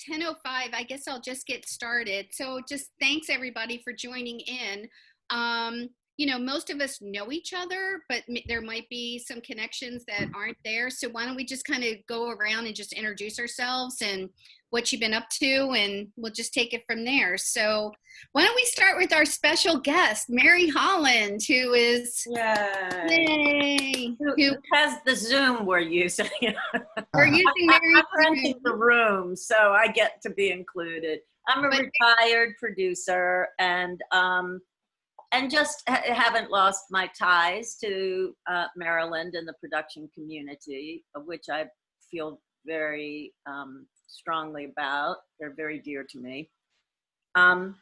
10:05. I guess I'll just get started. So just thanks everybody for joining in. Most of us know each other, but there might be some connections that aren't there. So why don't we just kind of go around and just introduce ourselves and what you've been up to, and we'll just take it from there. So why don't we start with our special guest, Mary Holland, who is Yay. Who has the Zoom we're using? We're using Mary. I'm renting the room, so I get to be included. I'm a retired producer, and just haven't lost my ties to Maryland and the production community, of which I feel very strongly about. They're very dear to me. And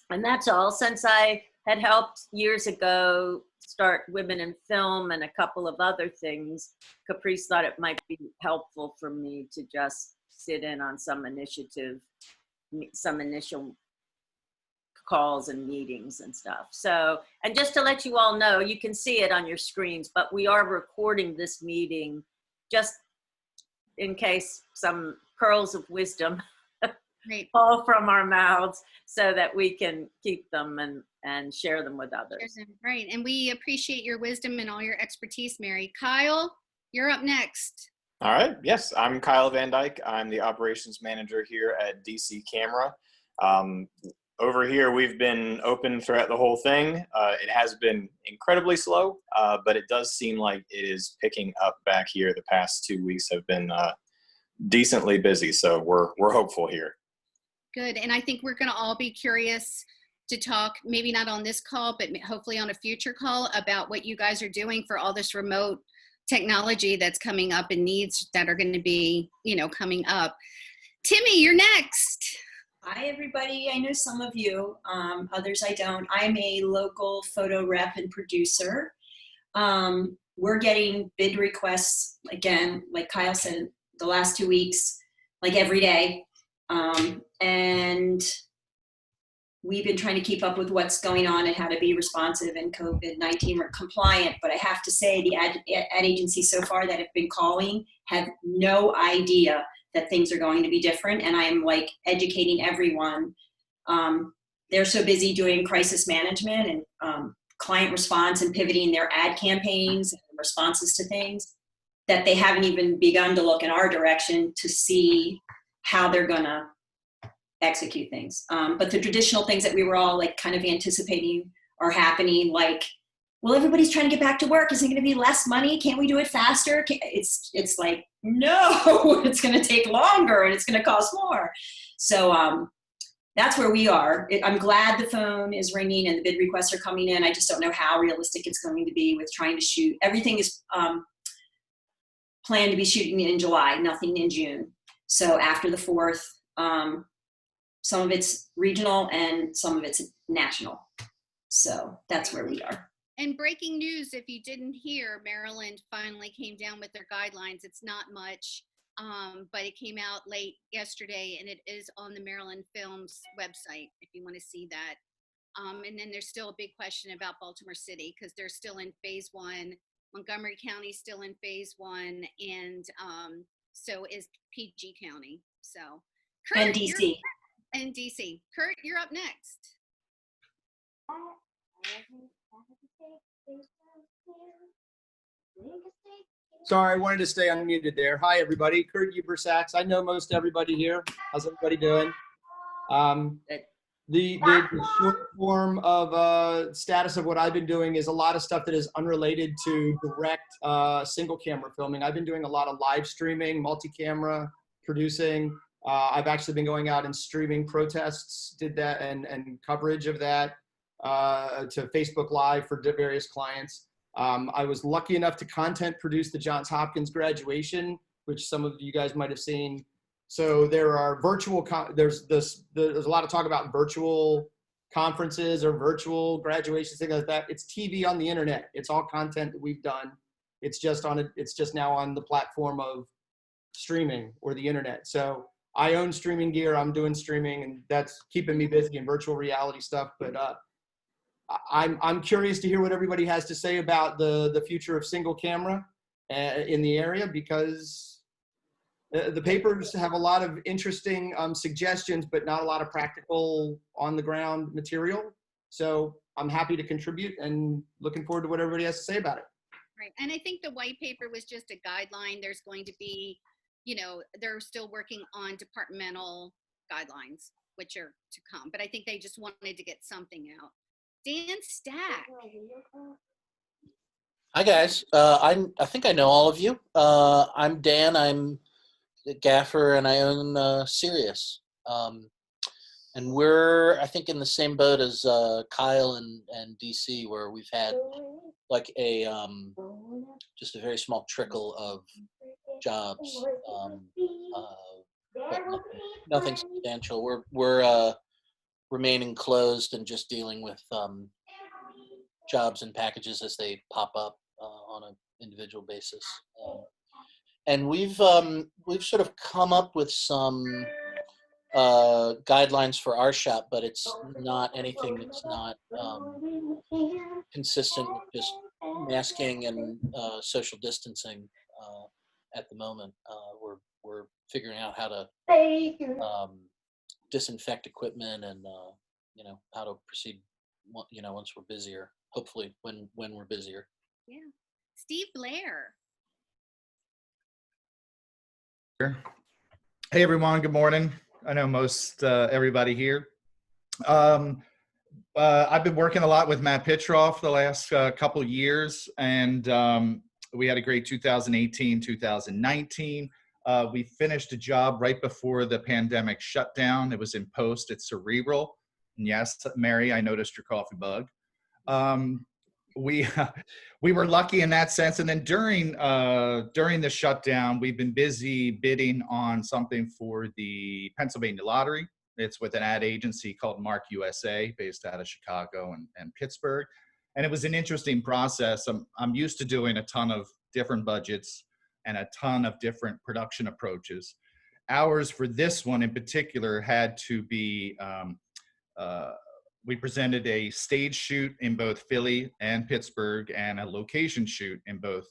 that's all. Since I had helped years ago start Women in Film and a couple of other things, Caprice thought it might be helpful for me to just sit in on some initial calls and meetings and stuff. So, and just to let you all know, you can see it on your screens, but we are recording this meeting just in case some pearls of wisdom fall from our mouths, so that we can keep them and share them with others. Right, and we appreciate your wisdom and all your expertise, Mary. Kyle, you're up next. All right, yes, I'm Kyle Van Dyke. I'm the operations manager here at DC Camera. Over here, we've been open throughout the whole thing. It has been incredibly slow, but it does seem like it is picking up back here. The past 2 weeks have been decently busy, so we're hopeful here. Good, and I think we're going to all be curious to talk, maybe not on this call, but hopefully on a future call, about what you guys are doing for all this remote technology that's coming up and needs that are going to be, coming up. Timmy, you're next. Hi, everybody. I know some of you, others I don't. I'm a local photo rep and producer. We're getting bid requests, again, like Kyle said, the last 2 weeks, like every day. And we've been trying to keep up with what's going on and how to be responsive and COVID-19 compliant. But I have to say, the ad agencies so far that have been calling have no idea that things are going to be different. And I'm like educating everyone. They're so busy doing crisis management and client response and pivoting their ad campaigns and responses to things, that they haven't even begun to look in our direction to see how they're gonna execute things. But the traditional things that we were all like kind of anticipating are happening, like, well, everybody's trying to get back to work. Is it gonna be less money? Can't we do it faster? It's like, no, it's gonna take longer and it's gonna cost more. So that's where we are. I'm glad the phone is ringing and the bid requests are coming in. I just don't know how realistic it's going to be with trying to shoot. Everything is planned to be shooting in July, nothing in June. So after the 4th, some of it's regional and some of it's national. So that's where we are. And breaking news, if you didn't hear, Maryland finally came down with their guidelines. It's not much, but it came out late yesterday, and it is on the Maryland Films website if you want to see that. And then there's still a big question about Baltimore City, because they're still in phase 1. Montgomery County still in phase 1, and so is PG County. So Kurt, and DC. And DC. Kurt, you're up next. Sorry, I wanted to stay unmuted there. Hi, everybody. Kurt Huber-Sachs. I know most everybody here. How's everybody doing? The short form of status of what I've been doing is a lot of stuff that is unrelated to direct single camera filming. I've been doing a lot of live streaming, multi-camera producing. I've actually been going out and streaming protests, did that, and coverage of that to Facebook Live for various clients. I was lucky enough to content produce the Johns Hopkins graduation, which some of you guys might have seen. So there are virtual, there's a lot of talk about virtual conferences or virtual graduations, things like that. It's TV on the internet. It's all content that we've done. It's just now on the platform of streaming or the internet. So I own streaming gear. I'm doing streaming, and that's keeping me busy in virtual reality stuff. But I'm curious to hear what everybody has to say about the future of single camera in the area, because The papers have a lot of interesting suggestions, but not a lot of practical on the ground material. So I'm happy to contribute and looking forward to what everybody has to say about it. Right. And I think the white paper was just a guideline. There's going to be, they're still working on departmental guidelines, which are to come. But I think they just wanted to get something out. Dan Stack. Hi guys, I think I know all of you. I'm Dan. I'm the gaffer, and I own Sirius. And we're, I think, in the same boat as Kyle and DC, where we've had like just a very small trickle of jobs, but nothing substantial. We're remaining closed and just dealing with jobs and packages as they pop up on an individual basis. And we've sort of come up with some guidelines for our shop, but it's not anything that's not consistent with just masking and social distancing at the moment. We're figuring out how to disinfect equipment and how to proceed once we're busier, hopefully when we're busier. Yeah. Steve Blair. Hey everyone, good morning. I know most everybody here. I've been working a lot with Matt Pitroff the last couple of years, and we had a great 2018, 2019. We finished a job right before the pandemic shutdown. It was in post at Cerebral. And yes, Mary, I noticed your coffee bug. We were lucky in that sense. And then during the shutdown, we've been busy bidding on something for the Pennsylvania Lottery. It's with an ad agency called Mark USA, based out of Chicago and Pittsburgh. And it was an interesting process. I'm used to doing a ton of different budgets and a ton of different production approaches. Ours for this one in particular had to be, we presented a stage shoot in both Philly and Pittsburgh and a location shoot in both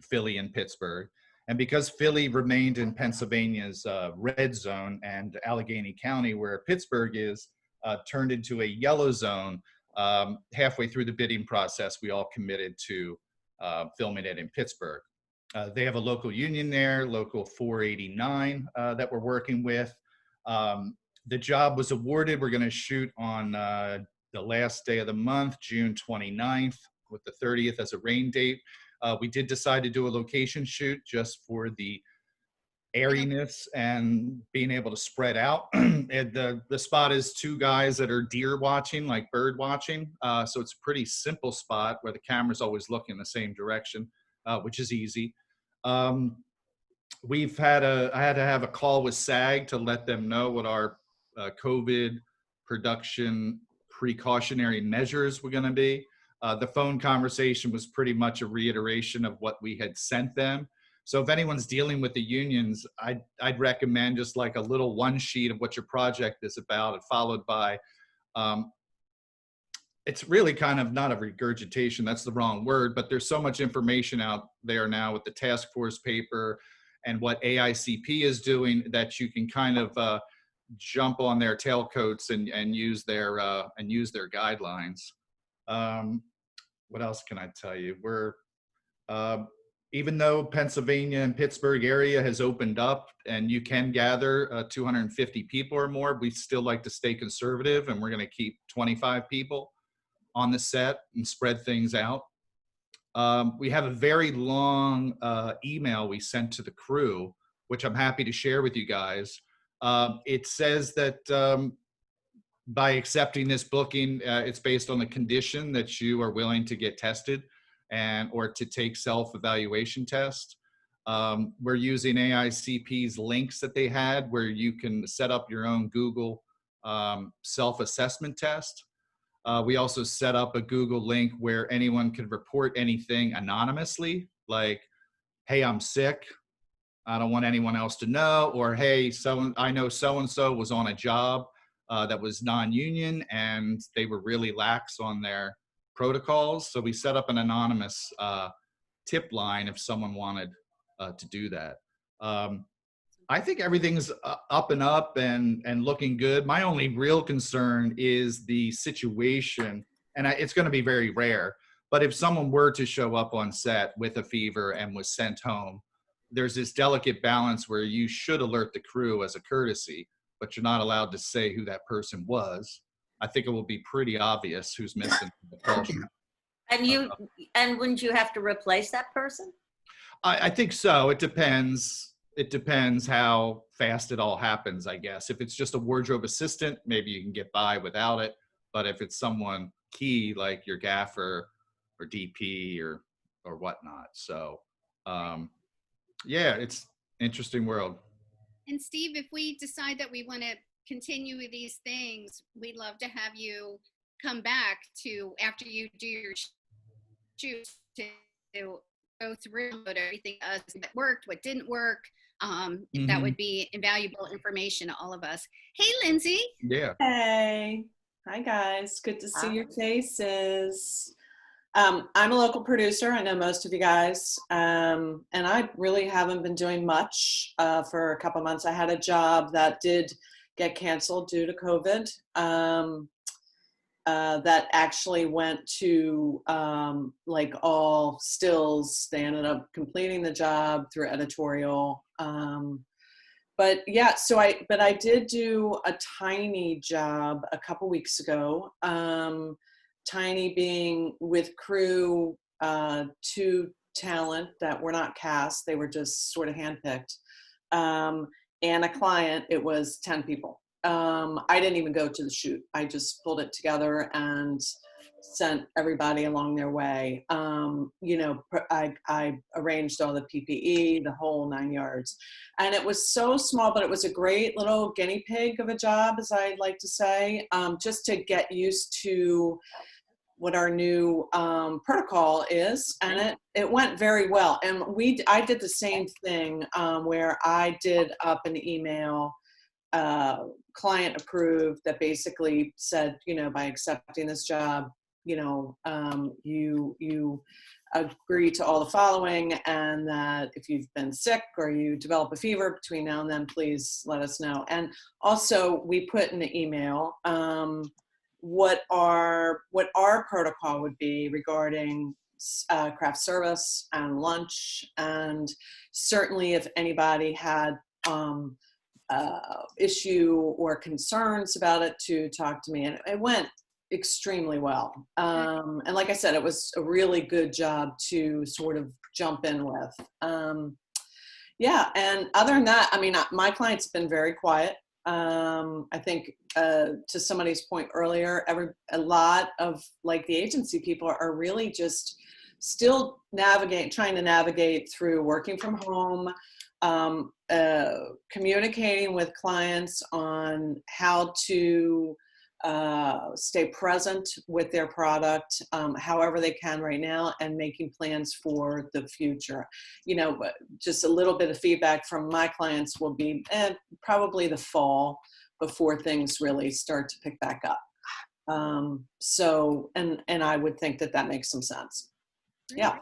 Philly and Pittsburgh. And because Philly remained in Pennsylvania's red zone and Allegheny County, where Pittsburgh is, turned into a yellow zone, halfway through the bidding process, we all committed to filming it in Pittsburgh. They have a local union there, Local 489, that we're working with. The job was awarded. We're going to shoot on the last day of the month, June 29th, with the 30th as a rain date. We did decide to do a location shoot just for the airiness and being able to spread out. And the spot is two guys that are deer watching, like bird watching. So it's a pretty simple spot where the camera's always looking the same direction, which is easy. I had to have a call with SAG to let them know what our COVID production precautionary measures were going to be. The phone conversation was pretty much a reiteration of what we had sent them. So if anyone's dealing with the unions, I'd recommend just like a little one sheet of what your project is about, and followed by, it's really kind of not a regurgitation, that's the wrong word, but there's so much information out there now with the task force paper and what AICP is doing that you can kind of jump on their tailcoats and use their guidelines. What else can I tell you? We're even though Pennsylvania and Pittsburgh area has opened up and you can gather 250 people or more, we still like to stay conservative, and we're going to keep 25 people on the set and spread things out. We have a very long email we sent to the crew, which I'm happy to share with you guys. It says that by accepting this booking, it's based on the condition that you are willing to get tested or to take self-evaluation test. We're using AICP's links that they had where you can set up your own Google self-assessment test. We also set up a Google link where anyone could report anything anonymously, like, hey, I'm sick, I don't want anyone else to know, or hey, I know so-and-so was on a job that was non-union and they were really lax on their protocols. So we set up an anonymous tip line if someone wanted to do that. I think everything's up and up and looking good. My only real concern is the situation, and it's going to be very rare, but if someone were to show up on set with a fever and was sent home, there's this delicate balance where you should alert the crew as a courtesy, but you're not allowed to say who that person was. I think it will be pretty obvious who's missing the culture. And wouldn't you have to replace that person? I think so. It depends. It depends how fast it all happens, I guess. If it's just a wardrobe assistant, maybe you can get by without it. But if it's someone key like your gaffer or DP or whatnot. So, yeah, it's interesting world. And Steve, if we decide that we want to continue with these things, we'd love to have you come back to, after you do your shoots, to go through everything that worked, what didn't work. That would be invaluable information to all of us. Hey, Lindsay. Yeah. Hey. Hi, guys. Good to see your faces. I'm a local producer. I know most of you guys. And I really haven't been doing much for a couple months. I had a job that did get canceled due to COVID. That actually went to like all stills. They ended up completing the job through editorial. But yeah, but I did do a tiny job a couple weeks ago. Tiny being with crew, 2 talent that were not cast. They were just sort of handpicked. And a client, it was 10 people. I didn't even go to the shoot. I just pulled it together and sent everybody along their way. You know, I arranged all the PPE, the whole 9 yards. And it was so small, but it was a great little guinea pig of a job, as I like to say, just to get used to what our new protocol is. And it went very well. And I did the same thing where I did up an email, client approved, that basically said, you know, by accepting this job, you know, you agree to all the following, and that if you've been sick or you develop a fever between now and then, please let us know. And also we put in the email what our protocol would be regarding craft service and lunch, and certainly if anybody had issue or concerns about it, to talk to me. And it went extremely well. And like I said, it was a really good job to sort of jump in with. Yeah, and other than that, I mean, my client's been very quiet. I think to somebody's point earlier, a lot of like the agency people are really just still trying to navigate through working from home, communicating with clients on how to stay present with their product however they can right now, and making plans for the future. You know, just a little bit of feedback from my clients will be probably the fall before things really start to pick back up. So, and I would think that makes some sense. Yeah.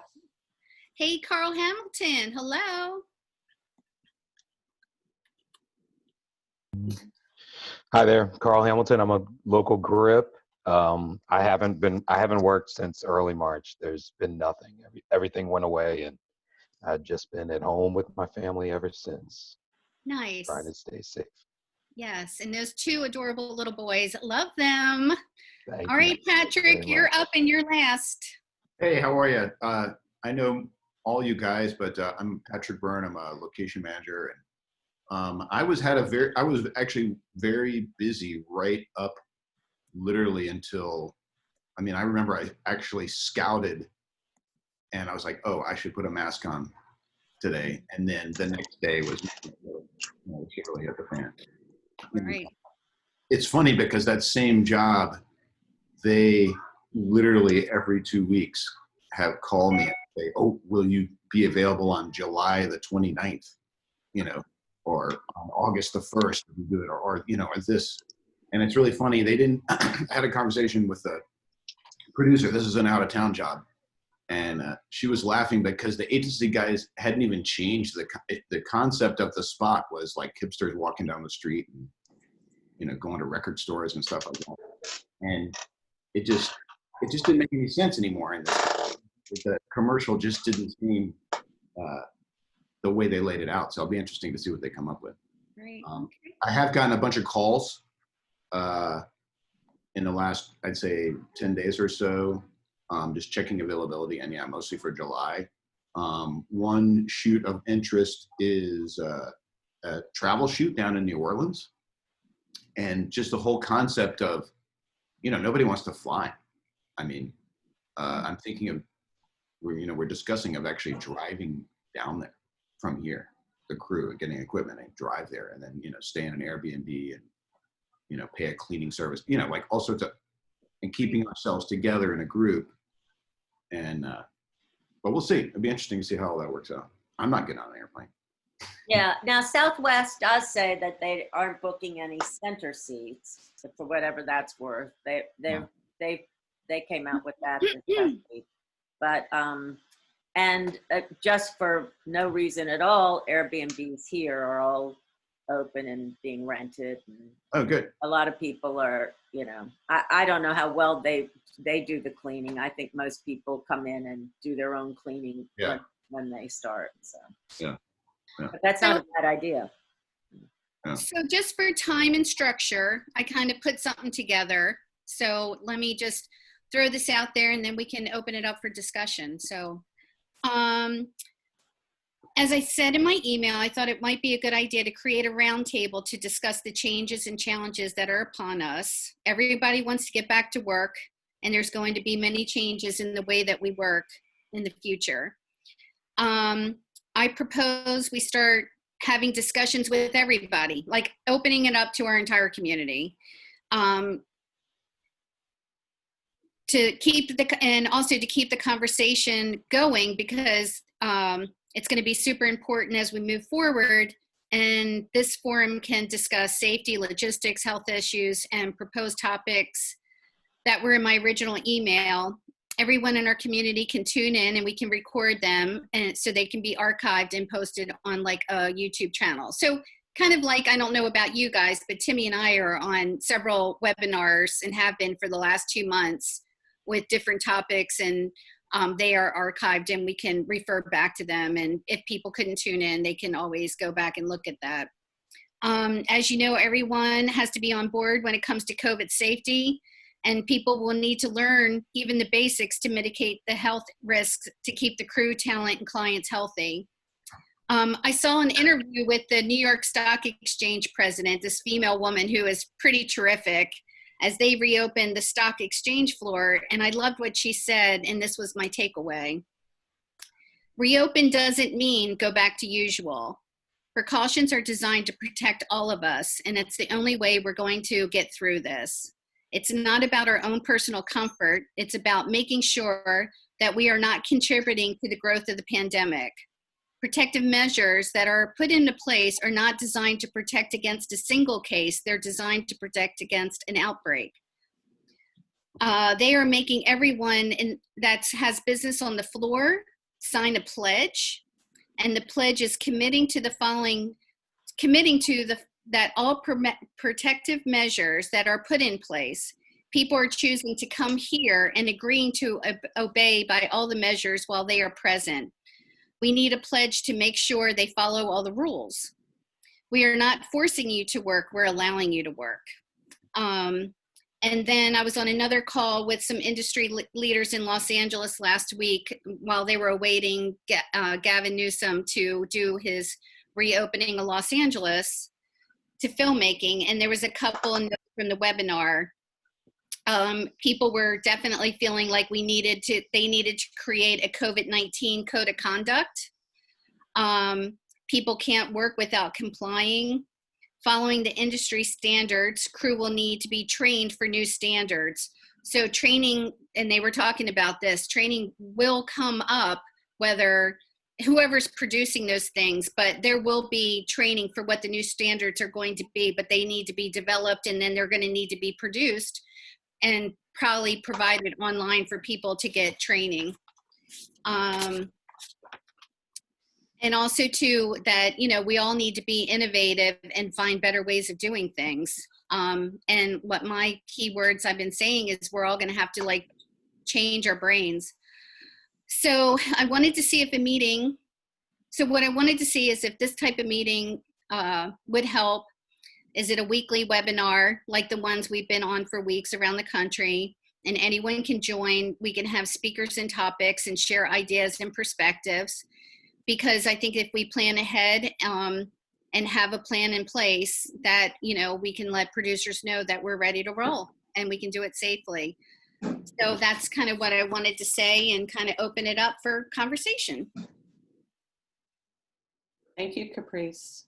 Hey, Carl Hamilton. Hello. Hi there, Carl Hamilton. I'm a local grip. I haven't worked since early March. There's been nothing. Everything went away, and I've just been at home with my family ever since. Nice. Trying to stay safe. Yes, and those 2 adorable little boys. Love them. Thank All right, you. Patrick, you're up and you're last. Hey, how are you? I know all you guys, but I'm Patrick Byrne. I'm a location manager, and I was actually very busy right up literally until, I mean, I remember I actually scouted, and I was like, oh, I should put a mask on today, and then the next day was really hit the fan. Right. It's funny because that same job, they literally every 2 weeks have called me and say, oh, will you be available on July the 29th, you know, or on August the 1st, to do it, or you know, or this. And it's really funny. They didn't, I had a conversation with the producer. This is an out of town job. And she was laughing because the agency guys hadn't even changed the concept of the spot was like hipsters walking down the street and, you know, going to record stores and stuff like that. And it just didn't make any sense anymore. And the commercial just didn't seem the way they laid it out. So it'll be interesting to see what they come up with. Right. I have gotten a bunch of calls in the last, I'd say 10 days or so, just checking availability, and yeah, mostly for July. One shoot of interest is a travel shoot down in New Orleans. And just the whole concept of, you know, nobody wants to fly. I mean, I'm thinking of, we're discussing of actually driving down there from here, the crew, and getting equipment and drive there, and then, you know, stay in an Airbnb and, you know, pay a cleaning service, you know, like all sorts of, and keeping ourselves together in a group. And, but we'll see. It'll be interesting to see how all that works out. I'm not getting on an airplane. Yeah. Now Southwest does say that they aren't booking any center seats, so for whatever that's worth. They came out with that this past week. But and just for no reason at all, Airbnbs here are all open and being rented. And Oh, good. a lot of people are, you know, I don't know how well they do the cleaning. I think most people come in and do their own cleaning Yeah. when they start. So Yeah. Yeah. But that's not a bad idea. So just for time and structure, I kind of put something together. So let me just throw this out there and then we can open it up for discussion. So as I said in my email, I thought it might be a good idea to create a roundtable to discuss the changes and challenges that are upon us. Everybody wants to get back to work, and there's going to be many changes in the way that we work in the future. I propose we start having discussions with everybody, like opening it up to our entire community. And also to keep the conversation going, because it's going to be super important as we move forward. And this forum can discuss safety, logistics, health issues, and proposed topics that were in my original email. Everyone in our community can tune in and we can record them, and so they can be archived and posted on like a YouTube channel. So kind of like, I don't know about you guys, but Timmy and I are on several webinars and have been for the last 2 months with different topics, and they are archived and we can refer back to them. And if people couldn't tune in, they can always go back and look at that. As you know, everyone has to be on board when it comes to COVID safety, and people will need to learn even the basics to mitigate the health risks to keep the crew, talent, and clients healthy. I saw an interview with the New York Stock Exchange president, this female woman who is pretty terrific, as they reopened the stock exchange floor, and I loved what she said, and this was my takeaway. Reopen doesn't mean go back to usual. Precautions are designed to protect all of us, and it's the only way we're going to get through this. It's not about our own personal comfort. It's about making sure that we are not contributing to the growth of the pandemic. Protective measures that are put into place are not designed to protect against a single case. They're designed to protect against an outbreak. They are making everyone that has business on the floor sign a pledge, and the pledge is committing to that all protective measures that are put in place, people are choosing to come here and agreeing to obey by all the measures while they are present. We need a pledge to make sure they follow all the rules. We are not forcing you to work, we're allowing you to work. And then I was on another call with some industry leaders in Los Angeles last week while they were awaiting Gavin Newsom to do his reopening of Los Angeles to filmmaking. And there was a couple from the webinar. People were definitely feeling like they needed to create a COVID-19 code of conduct. People can't work without complying. Following the industry standards, crew will need to be trained for new standards. So training, and they were talking about this, training will come up whether whoever's producing those things, but there will be training for what the new standards are going to be, but they need to be developed, and then they're going to need to be produced and probably provided online for people to get training. And also too, that, we all need to be innovative and find better ways of doing things. And what my keywords I've been saying is we're all going to have to like change our brains. So I wanted to see if what I wanted to see is if this type of meeting would help. Is it a weekly webinar like the ones we've been on for weeks around the country? And anyone can join. We can have speakers and topics and share ideas and perspectives. Because I think if we plan ahead and have a plan in place that, we can let producers know that we're ready to roll and we can do it safely. So that's kind of what I wanted to say and kind of open it up for conversation. Thank you, Caprice.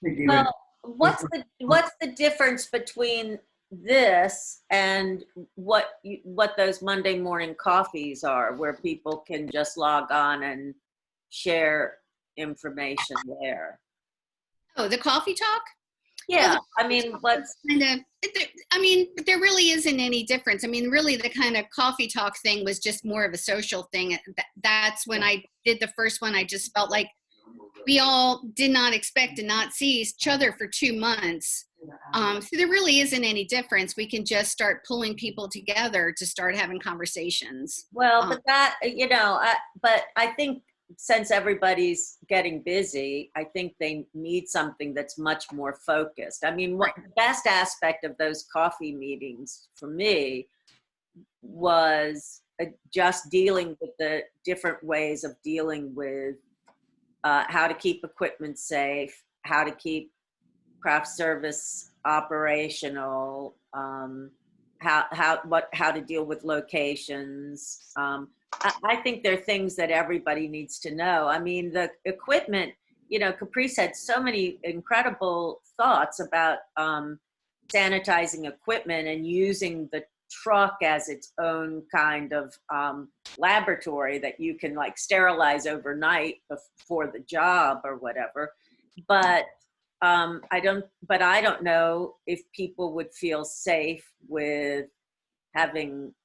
Well, what's the difference between this and what those Monday morning coffees are, where people can just log on and share information there? Oh, the coffee talk? Yeah, I mean, there really isn't any difference. I mean, really the kind of coffee talk thing was just more of a social thing. That's when I did the first one, I just felt like we all did not expect to not see each other for 2 months. So there really isn't any difference. We can just start pulling people together to start having conversations. Well, but that, but I think since everybody's getting busy, I think they need something that's much more focused. I mean, the best aspect of those coffee meetings for me was just dealing with the different ways of dealing with how to keep equipment safe, how to keep craft service operational, how to deal with locations. I think there are things that everybody needs to know. I mean, the equipment, Caprice had so many incredible thoughts about sanitizing equipment and using the truck as its own kind of laboratory that you can like sterilize overnight before the job or whatever. But I don't know if people would feel safe with having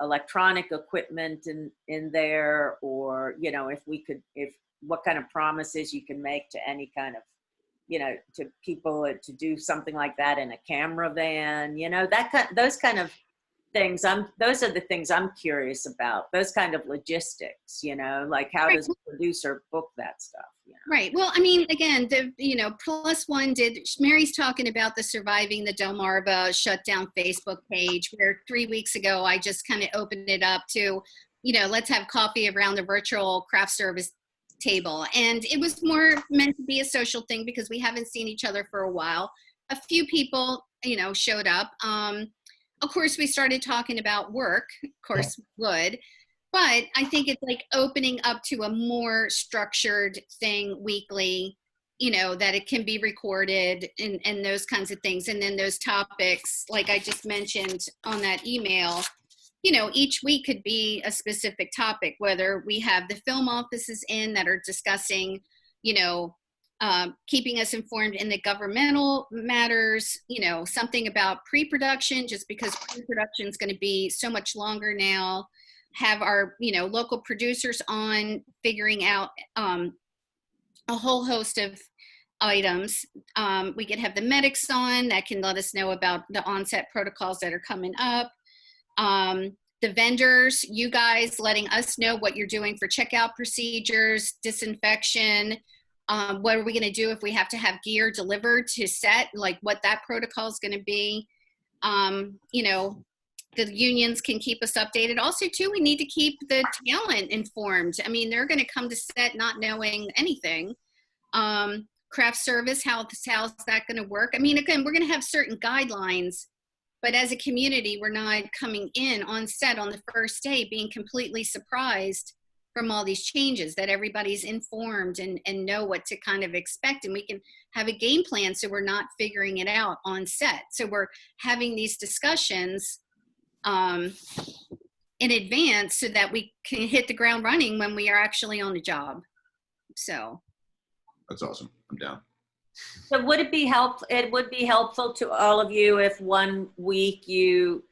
electronic equipment in there, or if what kind of promises you can make to any kind of to people to do something like that in a camera van, those kind of things. Those are the things I'm curious about, those kind of logistics, like how does a producer book that stuff? Right. Well, I mean, again, Plus One Mary's talking about the Surviving the Delmarva shutdown Facebook page, where 3 weeks ago, I just kind of opened it up to, let's have coffee around the virtual craft service table. And it was more meant to be a social thing because we haven't seen each other for a while. A few people, showed up. Of course, we started talking about work, of course, would. But I think it's like opening up to a more structured thing weekly, that it can be recorded and those kinds of things. And then those topics, like I just mentioned on that email, each week could be a specific topic, whether we have the film offices in that are discussing, keeping us informed in the governmental matters, something about pre-production, just because pre-production is going to be so much longer now. Have our local producers on figuring out a whole host of items. We could have the medics on that can let us know about the onset protocols that are coming up. The vendors, you guys letting us know what you're doing for checkout procedures, disinfection. What are we going to do if we have to have gear delivered to set, like what that protocol is going to be. The unions can keep us updated. Also, too, we need to keep the talent informed. I mean, they're going to come to set not knowing anything. Craft service, how's that going to work? I mean, again, we're going to have certain guidelines, but as a community, we're not coming in on set on the first day being completely surprised from all these changes, that everybody's informed and know what to kind of expect. And we can have a game plan so we're not figuring it out on set. So we're having these discussions in advance so that we can hit the ground running when we are actually on the job. So That's awesome. I'm down. So would it be helpful? It would be helpful to all of you if 1 week you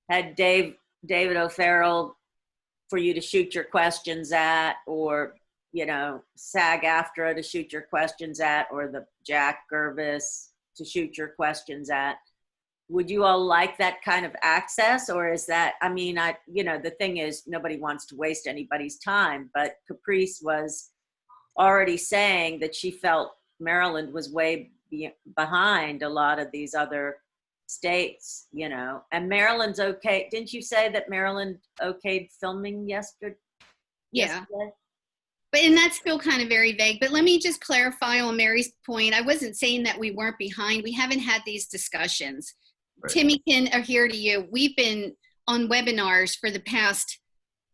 had Dave David O'Farrell for you to shoot your questions at, or, you know, SAG-AFTRA to shoot your questions at, or the Jack Gervis to shoot your questions at. Would you all like that kind of access, or is that, I mean, you know, the thing is nobody wants to waste anybody's time, but Caprice was already saying that she felt Maryland was way behind a lot of these other states, you know, and Maryland's okay. Didn't you say that Maryland okayed filming yesterday? Yeah. But, and that's still kind of very vague, but let me just clarify on Mary's point. I wasn't saying that we weren't behind. We haven't had these discussions. Right. Timmy can adhere to you. We've been on webinars for the past,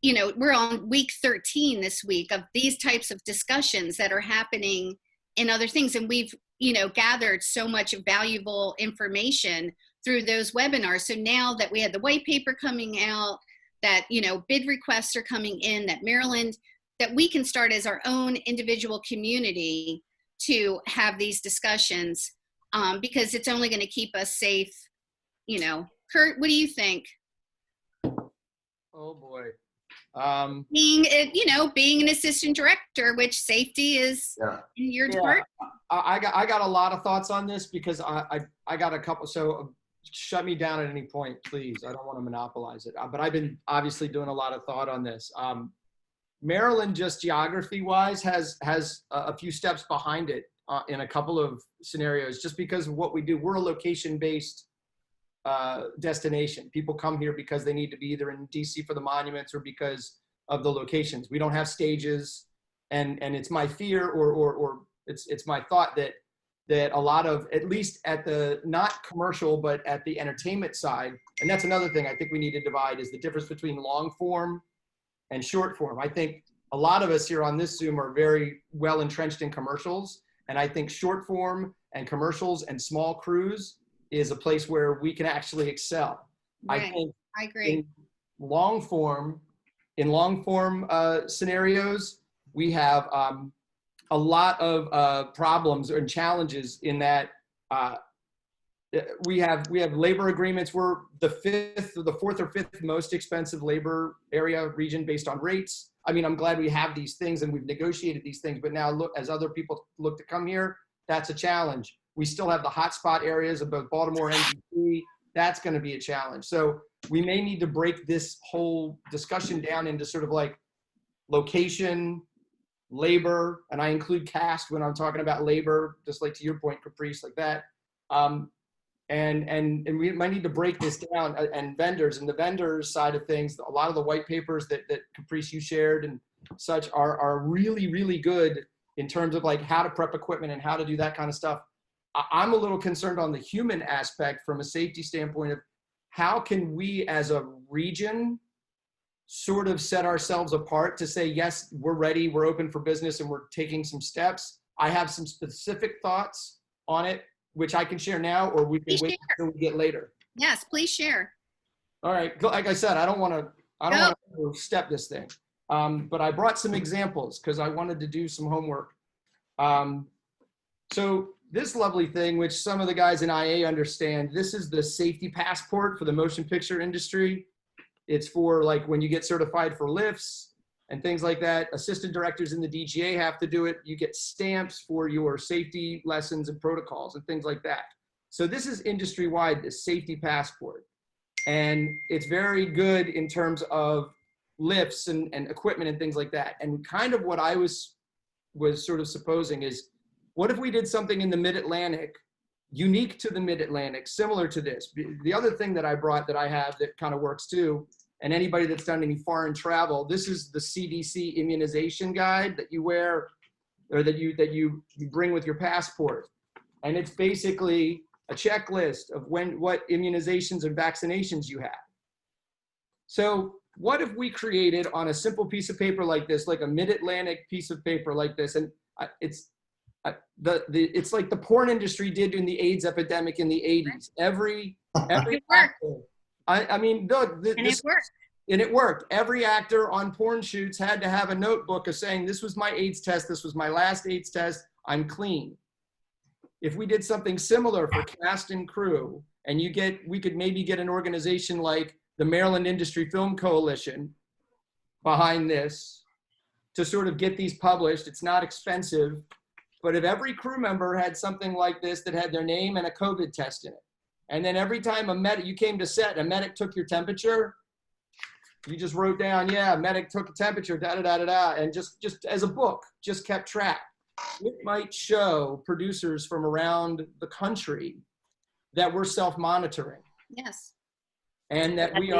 you know, we're on week 13 this week of these types of discussions that are happening in other things. And we've, you know, gathered so much valuable information through those webinars. So now that we had the white paper coming out, that, you know, bid requests are coming in, that Maryland, that we can start as our own individual community to have these discussions, because it's only going to keep us safe. You know, Kurt, what do you think? Oh boy. Being, you know, being an assistant director, which safety is in your department. I got a lot of thoughts on this because I got a couple. So shut me down at any point, please. I don't want to monopolize it. But I've been obviously doing a lot of thought on this. Maryland, just geography-wise, has a few steps behind it in a couple of scenarios, just because of what we do. We're a location-based destination. People come here because they need to be either in DC for the monuments or because of the locations. We don't have stages, and it's my fear or it's my thought that a lot of, at least at the not commercial but at the entertainment side, and that's another thing I think we need to divide, is the difference between long form and short form. I think a lot of us here on this Zoom are very well entrenched in commercials, and I think short form and commercials and small crews is a place where we can actually excel. Right. I think I agree. in long form scenarios, we have a lot of problems and challenges in that we have labor agreements. We're the fourth or fifth most expensive labor area region based on rates. I mean, I'm glad we have these things and we've negotiated these things, but now look, as other people look to come here, that's a challenge. We still have the hotspot areas of both Baltimore and DC. That's going to be a challenge. So we may need to break this whole discussion down into sort of like location, labor, and I include cast when I'm talking about labor, just like to your point, Caprice, like that. And we might need to break this down, and vendors, and the vendors side of things, a lot of the white papers that Caprice you shared and such are really, really good in terms of like how to prep equipment and how to do that kind of stuff. I'm a little concerned on the human aspect from a safety standpoint of how can we as a region sort of set ourselves apart to say, yes, we're ready, we're open for business, and we're taking some steps. I have some specific thoughts on it, which I can share now, or we can Please wait share. until we get later. Yes, please share. All right, like I said, I don't want to step this thing, but I brought some examples because I wanted to do some homework. So this lovely thing, which some of the guys in IA understand, this is the safety passport for the motion picture industry. It's for like when you get certified for lifts and things like that. Assistant directors in the DGA have to do it. You get stamps for your safety lessons and protocols and things like that. So this is industry-wide, this safety passport. And it's very good in terms of lifts and equipment and things like that. And kind of what I was sort of supposing is, what if we did something in the Mid-Atlantic, unique to the Mid-Atlantic, similar to this? The other thing that I brought that I have that kind of works too, and anybody that's done any foreign travel, this is the CDC immunization guide that you wear, or that you bring with your passport. And it's basically a checklist of what immunizations and vaccinations you have. So what if we created on a simple piece of paper like this, like a Mid-Atlantic piece of paper like this, and it's like the porn industry did in the AIDS epidemic in the 80s. Every actor, I mean, it worked. Every actor on porn shoots had to have a notebook of saying, this was my AIDS test, this was my last AIDS test, I'm clean. If we did something similar for cast and crew, and we could maybe get an organization like the Maryland Industry Film Coalition behind this to sort of get these published. It's not expensive, but if every crew member had something like this that had their name and a COVID test in it, and then every time you came to set, a medic took your temperature, you just wrote down, yeah, medic took a temperature, da-da-da-da-da, and just as a book, just kept track. It might show producers from around the country that we're self-monitoring. Yes. And that we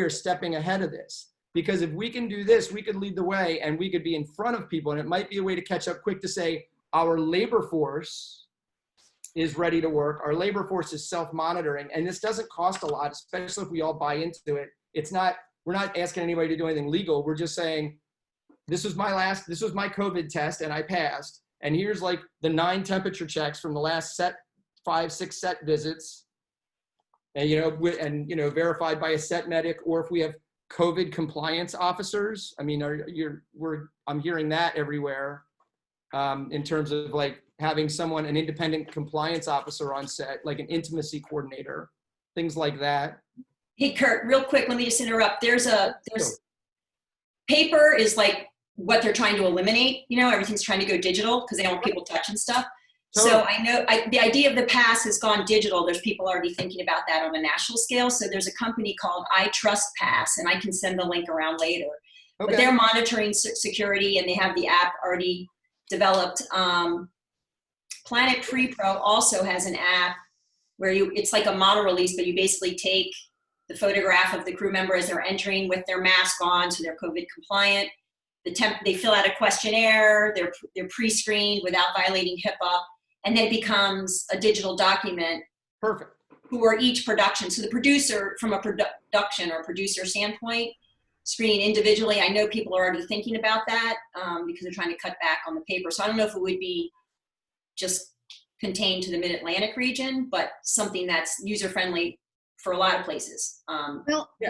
are stepping ahead of this. Because if we can do this, we could lead the way and we could be in front of people. And it might be a way to catch up quick to say, our labor force is ready to work. Our labor force is self-monitoring. And this doesn't cost a lot, especially if we all buy into it. We're not asking anybody to do anything legal. We're just saying, this was my COVID test and I passed. And here's like the 9 temperature checks from the last 5-6 set visits. And, verified by a set medic, or if we have COVID compliance officers. I mean, I'm hearing that everywhere in terms of like having an independent compliance officer on set, like an intimacy coordinator, things like that. Hey, Kurt, real quick, let me just interrupt. There's paper is like what they're trying to eliminate. Everything's trying to go digital because they don't want people touching stuff. So I know the idea of the pass has gone digital. There's people already thinking about that on a national scale. So there's a company called I Trust Pass, and I can send the link around later. Okay. But they're monitoring security, and they have the app already developed. Planet Pre-Pro also has an app where it's like a model release, but you basically take the photograph of the crew member as they're entering with their mask on, so they're COVID compliant. They fill out a questionnaire. They're pre-screened without violating HIPAA. And then it becomes a digital document. Perfect. For each production. So the producer, from a production or producer standpoint, screening individually, I know people are already thinking about that because they're trying to cut back on the paper. So I don't know if it would be just contained to the Mid-Atlantic region, but something that's user-friendly for a lot of places.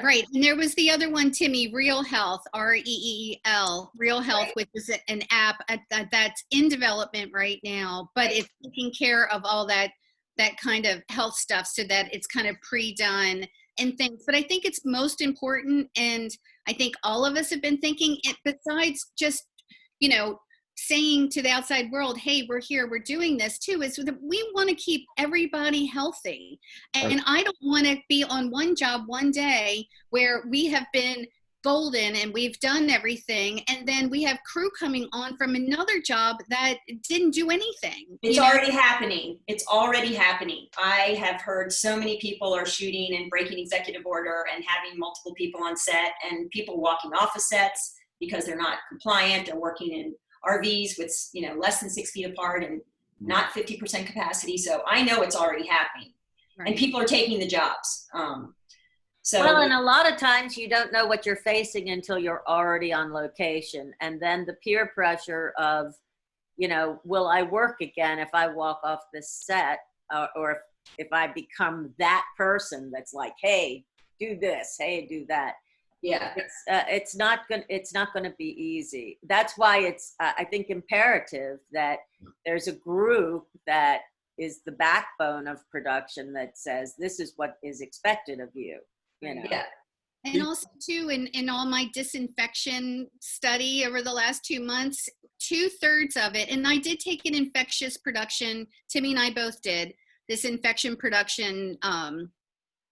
Right. And there was the other one, Timmy, Real Health, REEL, Real Health, which is an app that's in development right now, but it's taking care of all that kind of health stuff so that it's kind of pre-done and things. But I think it's most important, and I think all of us have been thinking it, besides just, saying to the outside world, hey, we're here, we're doing this too, is that we want to keep everybody healthy. And I don't want to be on one job one day where we have been golden and we've done everything, and then we have crew coming on from another job that didn't do anything. It's already happening. It's already happening. I have heard so many people are shooting and breaking executive order and having multiple people on set, and people walking off of sets because they're not compliant and working in RVs with less than 6 feet apart and not 50% capacity. So I know it's already happening, and people are taking the jobs. And a lot of times you don't know what you're facing until you're already on location, and then the peer pressure of, will I work again if I walk off this set, or if I become that person that's like, hey, do this, hey, do that. Yeah, it's not going to be easy. That's why it's I think imperative that there's a group that is the backbone of production that says this is what is expected of you. Yeah. And also too, in all my disinfection study over the last 2 months, 2/3 of it, and I did take an infectious production. Timmy and I both did this infection production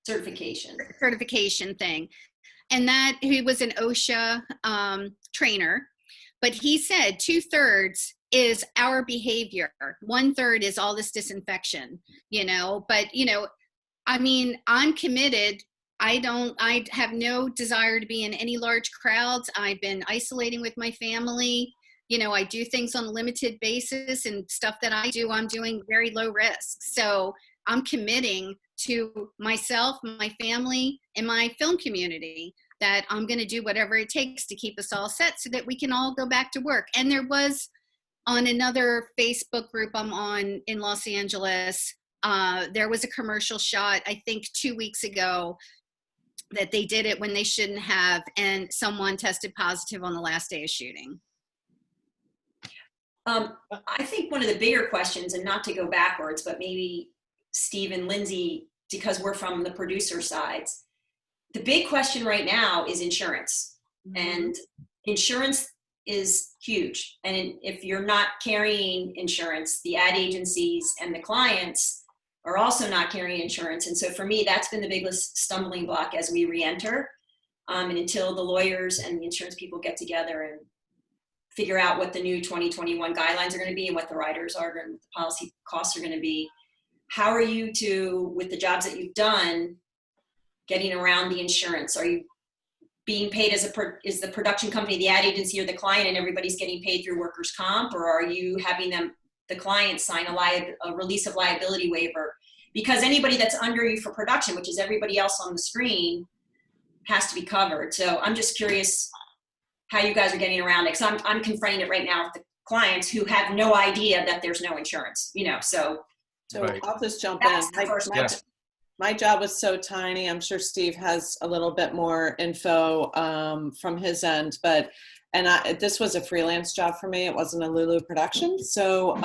certification thing. And that he was an OSHA trainer, but he said 2/3 is our behavior. 1/3 is all this disinfection, but I mean, I'm committed. I have no desire to be in any large crowds. I've been isolating with my family. I do things on a limited basis, and stuff that I do, I'm doing very low risk. So I'm committing to myself, my family, and my film community that I'm going to do whatever it takes to keep us all set so that we can all go back to work. And there was, on another Facebook group I'm on in Los Angeles, there was a commercial shot, I think 2 weeks ago, that they did it when they shouldn't have, and someone tested positive on the last day of shooting. I think one of the bigger questions, and not to go backwards, but maybe Steve and Lindsay, because we're from the producer sides, the big question right now is insurance. And insurance is huge. And if you're not carrying insurance, the ad agencies and the clients are also not carrying insurance. And so for me, that's been the biggest stumbling block as we re-enter. And until the lawyers and the insurance people get together and figure out what the new 2021 guidelines are going to be and what the riders are and what the policy costs are going to be, how are you with the jobs that you've done, getting around the insurance? Are you being paid is the production company, the ad agency, or the client, and everybody's getting paid through workers' comp? Or are you having the client sign a release of liability waiver? Because anybody that's under you for production, which is everybody else on the screen, has to be covered. So I'm just curious how you guys are getting around it. Because I'm confronting it right now with the clients who have no idea that there's no insurance, so. So Right. I'll just jump That's in. the first Yeah. question. My job was so tiny. I'm sure Steve has a little bit more info from his end, but this was a freelance job for me. It wasn't a Lulu production. So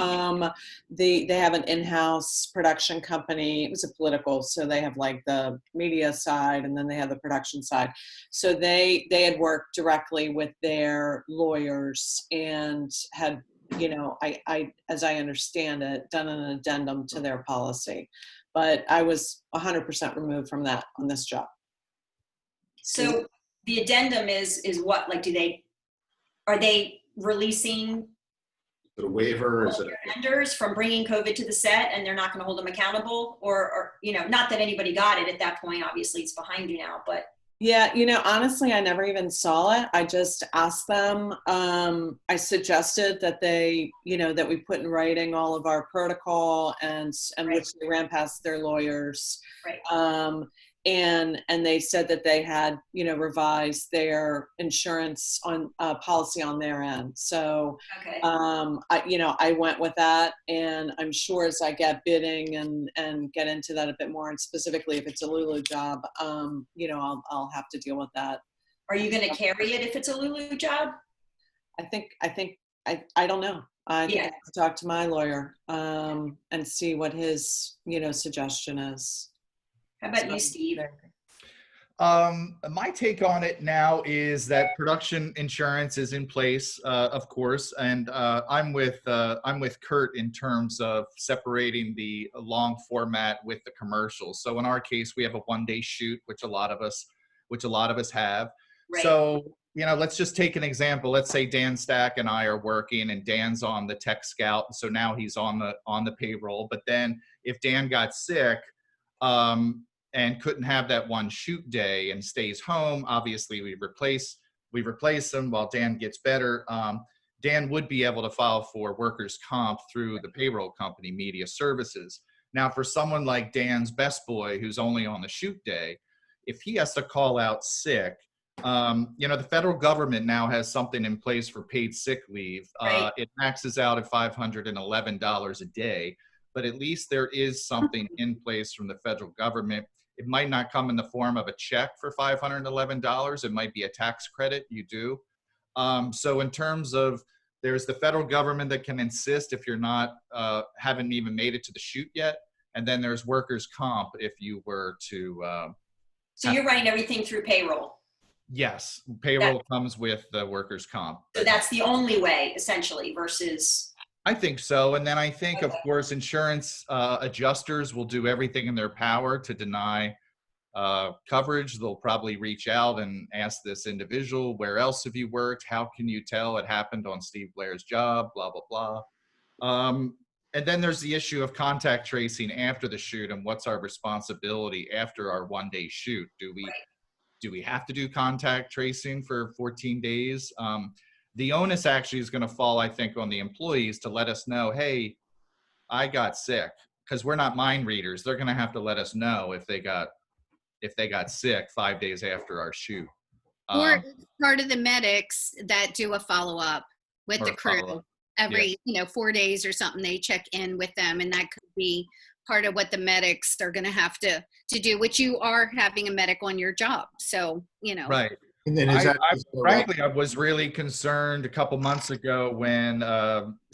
they have an in-house production company. It was a political, so they have like the media side and then they have the production side. So they had worked directly with their lawyers and had, I as I understand it, done an addendum to their policy. But I was 100% removed from that on this job. So the addendum is what? Like, are they releasing Is it a waiver? Is it their vendors from bringing COVID to the set and they're not going to hold them accountable? Or, not that anybody got it at that point, obviously it's behind you now, but. Yeah, honestly, I never even saw it. I just asked them. I suggested that that we put in writing all of our protocol and Right. which they ran past their lawyers. Right. And they said that they had, revised their insurance on policy on their end. So, Okay. I went with that, and I'm sure as I get bidding and get into that a bit more, and specifically if it's a Lulu job, I'll have to deal with that. Are you going to carry it if it's a Lulu job? I don't know. I think I Yeah. have to talk to my lawyer and see what his, suggestion is. How about you, Steve? My take on it now is that production insurance is in place, of course, and I'm with Kurt in terms of separating the long format with the commercials. So in our case, we have a one-day shoot, which a lot of us have. Right. So let's just take an example. Let's say Dan Stack and I are working, and Dan's on the Tech Scout, so now he's on the payroll. But then if Dan got sick, and couldn't have that one shoot day and stays home, obviously we replace him while Dan gets better. Dan would be able to file for workers' comp through the payroll company, Media Services. Now, for someone like Dan's best boy, who's only on the shoot day, if he has to call out sick, the federal government now has something in place for paid sick leave. Right. It maxes out at $511 a day, but at least there is something in place from the federal government. It might not come in the form of a check for $511. It might be a tax credit you do. So in terms of, there's the federal government that can insist if you're not, haven't even made it to the shoot yet. And then there's workers' comp if you were to. So you're running everything through payroll. Yes, payroll comes with the workers' comp. So that's the only way, essentially, versus. I think so. And then I think, of course, insurance adjusters will do everything in their power to deny coverage. They'll probably reach out and ask this individual, where else have you worked? How can you tell it happened on Steve Blair's job? Blah, blah, blah. And then there's the issue of contact tracing after the shoot and what's our responsibility after our one-day shoot. Do we have to do contact tracing for 14 days? The onus actually is going to fall, I think, on the employees to let us know, hey, I got sick, because we're not mind readers. They're going to have to let us know if they got sick 5 days after our shoot. Or part of the medics that do a follow-up with Or the a crew follow-up. every 4 days or something. They check in with them, and that could be part of what the medics are going to have to do, which you are having a medic on your job. So, Right. And then Frankly, I was really concerned a couple months ago when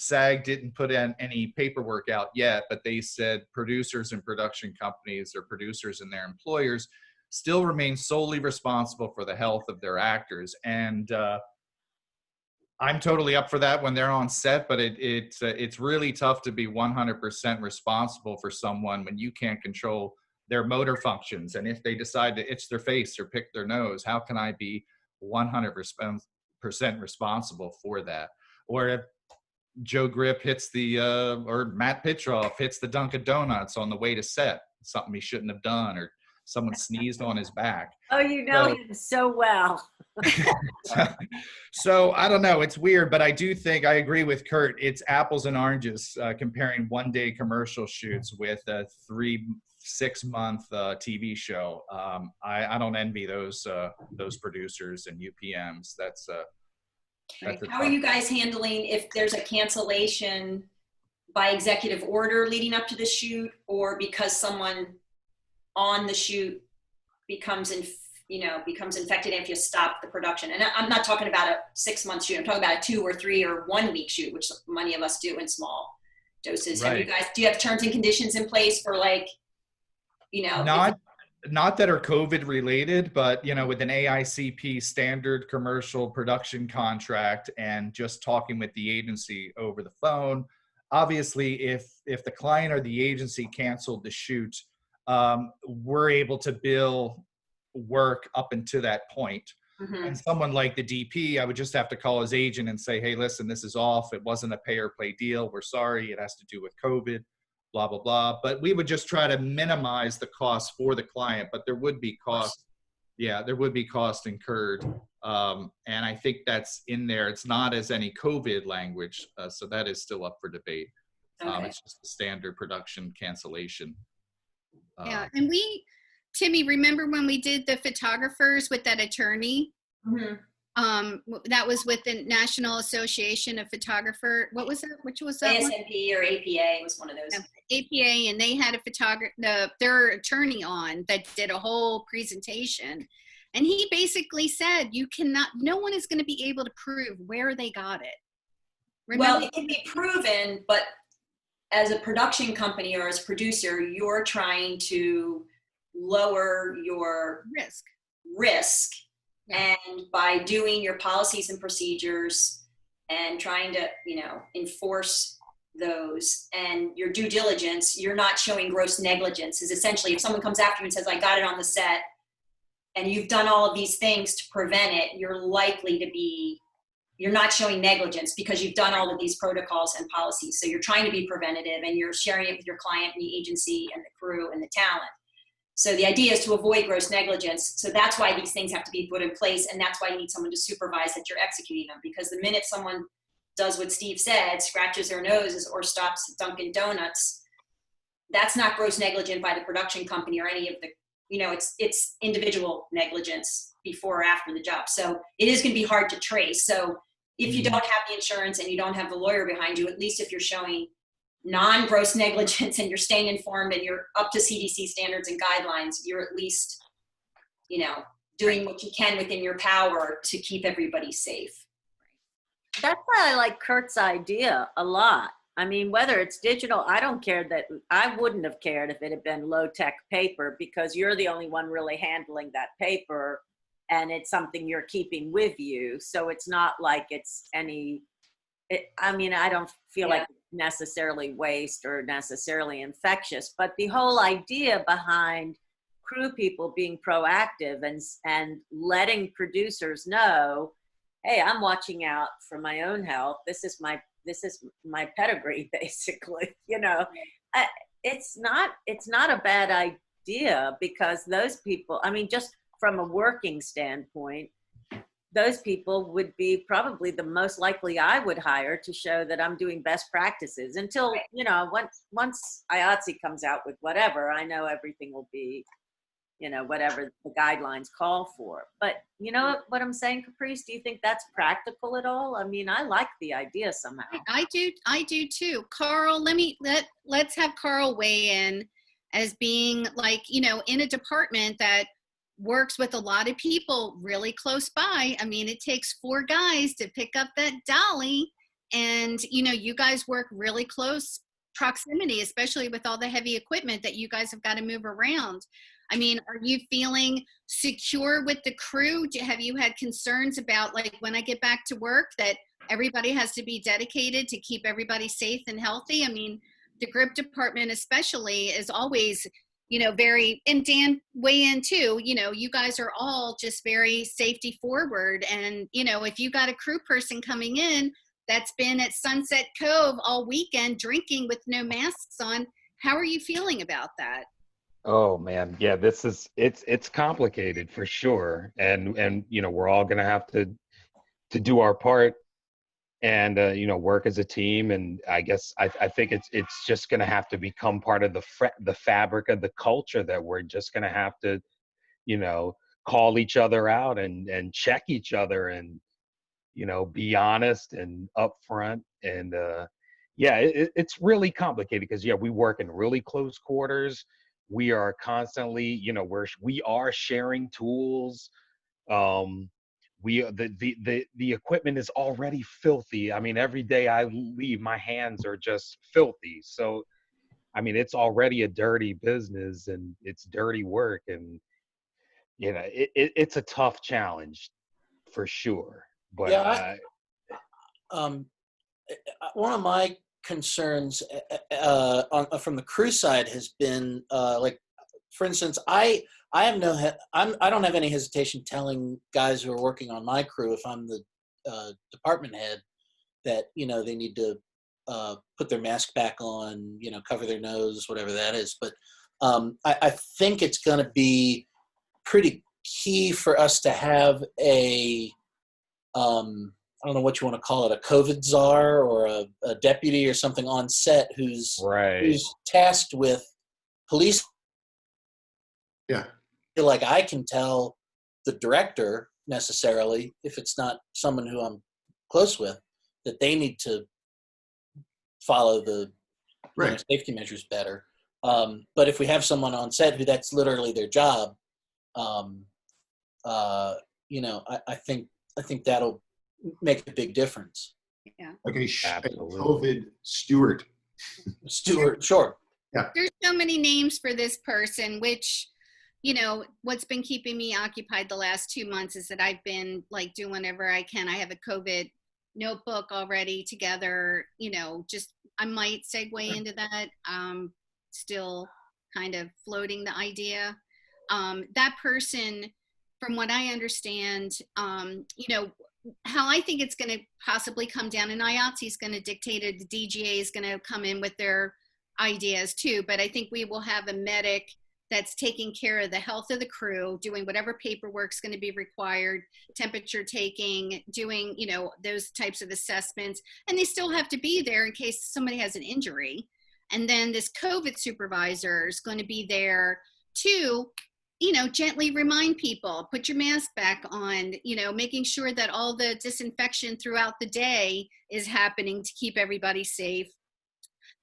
SAG didn't put in any paperwork out yet, but they said producers and production companies, or producers and their employers, still remain solely responsible for the health of their actors. And I'm totally up for that when they're on set, but it's really tough to be 100% responsible for someone when you can't control their motor functions. And if they decide to itch their face or pick their nose, how can I be 100% responsible for that? Or if Joe Grip hits or Matt Pitroff hits the Dunkin' Donuts on the way to set, something he shouldn't have done, or someone sneezed on his back. Oh, you know So- him so well. So I don't know. It's weird, but I do think I agree with Kurt. It's apples and oranges comparing one-day commercial shoots with a 3-6-month TV show. I don't envy those producers and UPMs. That's a How are you guys handling if there's a cancellation by executive order leading up to the shoot, or because someone on the shoot becomes infected after you stop the production? And I'm not talking about a 6-month shoot. I'm talking about a 2 or 3 or 1 week shoot, which many of us do in small doses. Right. Do you have terms and conditions in place for not that are COVID related, but with an AICP standard commercial production contract and just talking with the agency over the phone. Obviously, if the client or the agency canceled the shoot, we're able to bill work up until that point. Mhm. And someone like the DP, I would just have to call his agent and say, hey, listen, this is off. It wasn't a pay or play deal. We're sorry. It has to do with COVID, blah, blah, blah. But we would just try to minimize the cost for the client, but there would be cost. Yeah, there would be cost incurred. And I think that's in there. It's not as any COVID language. So that is still up for debate. Okay. It's just the standard production cancellation. Yeah, and Timmy, remember when we did the photographers with that attorney? Mhm. That was with the National Association of Photographer. What was that? Which was that one? ASMP or APA was one of those. APA, and they had a their attorney on that did a whole presentation. And he basically said, no one is going to be able to prove where they got it. Well, it can be proven, but as a production company or as a producer, you're trying to lower your risk. Yeah. And by doing your policies and procedures and trying to, enforce those and your due diligence, you're not showing gross negligence. Is essentially if someone comes after you and says, I got it on the set, and you've done all of these things to prevent it, you're not showing negligence because you've done all of these protocols and policies. So you're trying to be preventative and you're sharing it with your client and the agency and the crew and the talent. So the idea is to avoid gross negligence. So that's why these things have to be put in place. And that's why you need someone to supervise that you're executing them. Because the minute someone does what Steve said, scratches their noses or stops Dunkin' Donuts, that's not gross negligent by the production company or any of the, it's individual negligence before or after the job. So it is going to be hard to trace. So if you don't have the insurance and you don't have the lawyer behind you, at least if you're showing non-gross negligence and you're staying informed and you're up to CDC standards and guidelines, you're at least, doing what you can within your power to keep everybody safe. That's why I like Kurt's idea a lot. I mean, whether it's digital, I don't care that I wouldn't have cared if it had been low-tech paper because you're the only one really handling that paper and it's something you're keeping with you. So it's not like it's I don't feel like necessarily waste or necessarily infectious, but the whole idea behind crew people being proactive and letting producers know, hey, I'm watching out for my own health. This is my pedigree, basically. It's not a bad idea because those people, just from a working standpoint, those people would be probably the most likely I would hire to show that I'm doing best practices until, once IATSE comes out with whatever, I know everything will be, whatever the guidelines call for. But you know what I'm saying, Caprice? Do you think that's practical at all? I mean, I like the idea somehow. I do too. Carl, let's have Carl weigh in as being like, in a department that works with a lot of people really close by. I mean, it takes 4 guys to pick up that dolly and, you guys work really close proximity, especially with all the heavy equipment that you guys have got to move around. I mean, are you feeling secure with the crew? Have you had concerns about, like, when I get back to work, that everybody has to be dedicated to keep everybody safe and healthy? I mean, the grip department especially is always, very, and Dan, weigh in too, you guys are all just very safety forward. And, if you got a crew person coming in that's been at Sunset Cove all weekend drinking with no masks on, how are you feeling about that? Oh man, yeah, it's complicated for sure, and we're all gonna have to do our part and work as a team. And I guess I think it's just gonna have to become part of the fabric of the culture, that we're just gonna have to call each other out and check each other, and be honest and upfront. And yeah, it's really complicated because we work in really close quarters. We are constantly, we are sharing tools. The equipment is already filthy. I mean, every day I leave, my hands are just filthy. So, I mean, it's already a dirty business and it's dirty work, and it's a tough challenge for sure. But Yeah, one of my concerns from the crew side has been like, for instance, I don't have any hesitation telling guys who are working on my crew, if I'm the department head, that they need to put their mask back on, cover their nose, whatever that is. But I think it's going to be pretty key for us to have a I don't know what you want to call it, a COVID czar or a deputy or something on set who's tasked with police. Yeah. I feel like I can tell the director necessarily, if it's not someone who I'm close with, that they need to follow the safety measures better. But if we have someone on set who that's literally their job, I think that'll make a big difference. Yeah. Like a COVID steward. Steward, sure. Yeah. There's so many names for this person, which, what's been keeping me occupied the last 2 months is that I've been like doing whatever I can. I have a COVID notebook already together, just, I might segue into that. Still kind of floating the idea. That person, from what I understand, how I think it's going to possibly come down, and IATSE is going to dictate it, the DGA is going to come in with their ideas too, but I think we will have a medic that's taking care of the health of the crew, doing whatever paperwork's going to be required, temperature taking, doing, those types of assessments, and they still have to be there in case somebody has an injury. And then this COVID supervisor is going to be there to, gently remind people, put your mask back on, making sure that all the disinfection throughout the day is happening to keep everybody safe,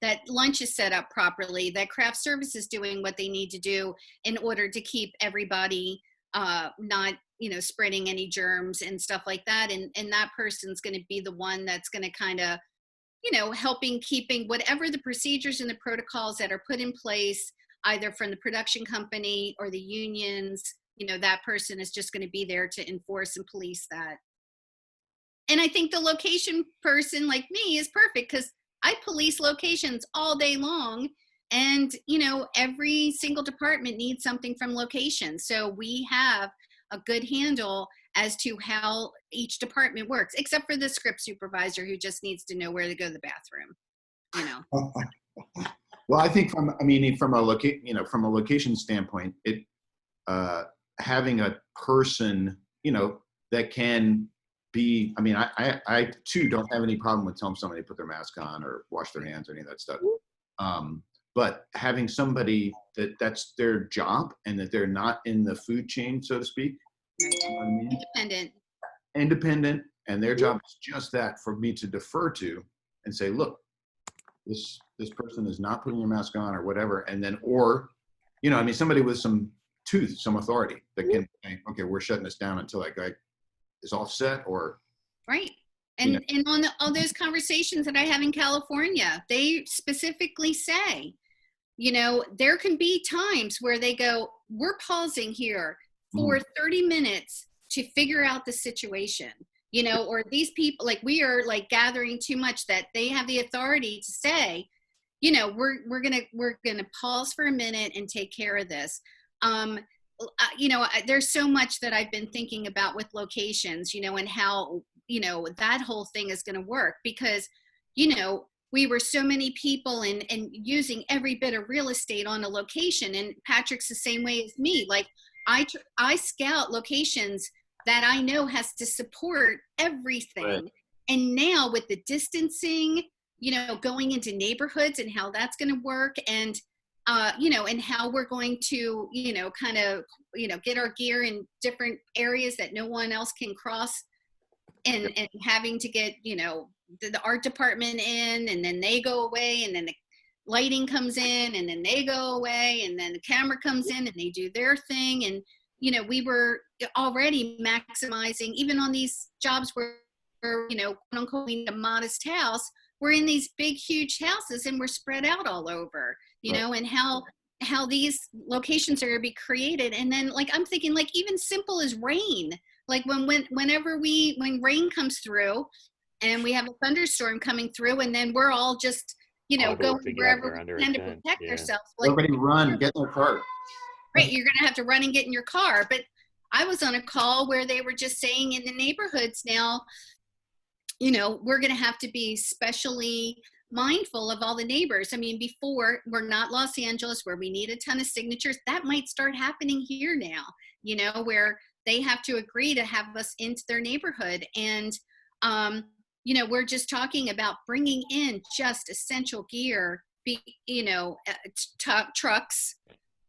that lunch is set up properly, that craft service is doing what they need to do in order to keep everybody not, spreading any germs and stuff like that. And that person's going to be the one that's going to kind of, helping keeping whatever the procedures and the protocols that are put in place, either from the production company or the unions, that person is just going to be there to enforce and police that. And I think the location person like me is perfect, because I police locations all day long, and every single department needs something from location. So we have a good handle as to how each department works, except for the script supervisor who just needs to know where to go to the bathroom. Well, I think from a location standpoint, it having a person, that can be, I too don't have any problem with telling somebody to put their mask on or wash their hands or any of that stuff. But having somebody that's their job and that they're not in the food chain, so to speak, independent, and their job is just that, for me to defer to and say, look, this person is not putting your mask on or whatever. And then, or, somebody with some authority that can say, okay, we're shutting this down until that guy is offset, or. Right. And on all those conversations that I have in California, they specifically say, you know, there can be times where they go, we're pausing here for 30 minutes to figure out the situation, you know, or these people, like, we are like gathering too much, that they have the authority to say, you know, we're gonna pause for a minute and take care of this. You know, there's so much that I've been thinking about with locations, you know, and how, you know, that whole thing is going to work, because, you know, we were so many people and using every bit of real estate on a location. And Patrick's the same way as me. Like, I scout locations that I know has to support everything. Right. And now with the distancing, you know, going into neighborhoods and how that's going to work, and you know, and how we're going to, you know, kind of, you know, get our gear in different areas that no one else can cross, and having to get, you know, the art department in, and then they go away, and then the lighting comes in, and then they go away, and then the camera comes in and they do their thing. And, you know, we were already maximizing, even on these jobs where, you know, quote unquote, we need a modest house, we're in these big, huge houses and we're spread out all over, you know, and how these locations are going to be created. And then, like, I'm thinking, like, even simple as rain, like whenever when rain comes through and we have a thunderstorm coming through, and then we're all just, you know, going wherever we can to protect ourselves. Like, Everybody run, get in their car. right, you're going to have to run and get in your car. But I was on a call where they were just saying in the neighborhoods now, you know, we're going to have to be specially mindful of all the neighbors. I mean, before, we're not Los Angeles where we need a ton of signatures. That might start happening here now, you know, where they have to agree to have us into their neighborhood. And, you know, we're just talking about bringing in just essential gear, you know, trucks,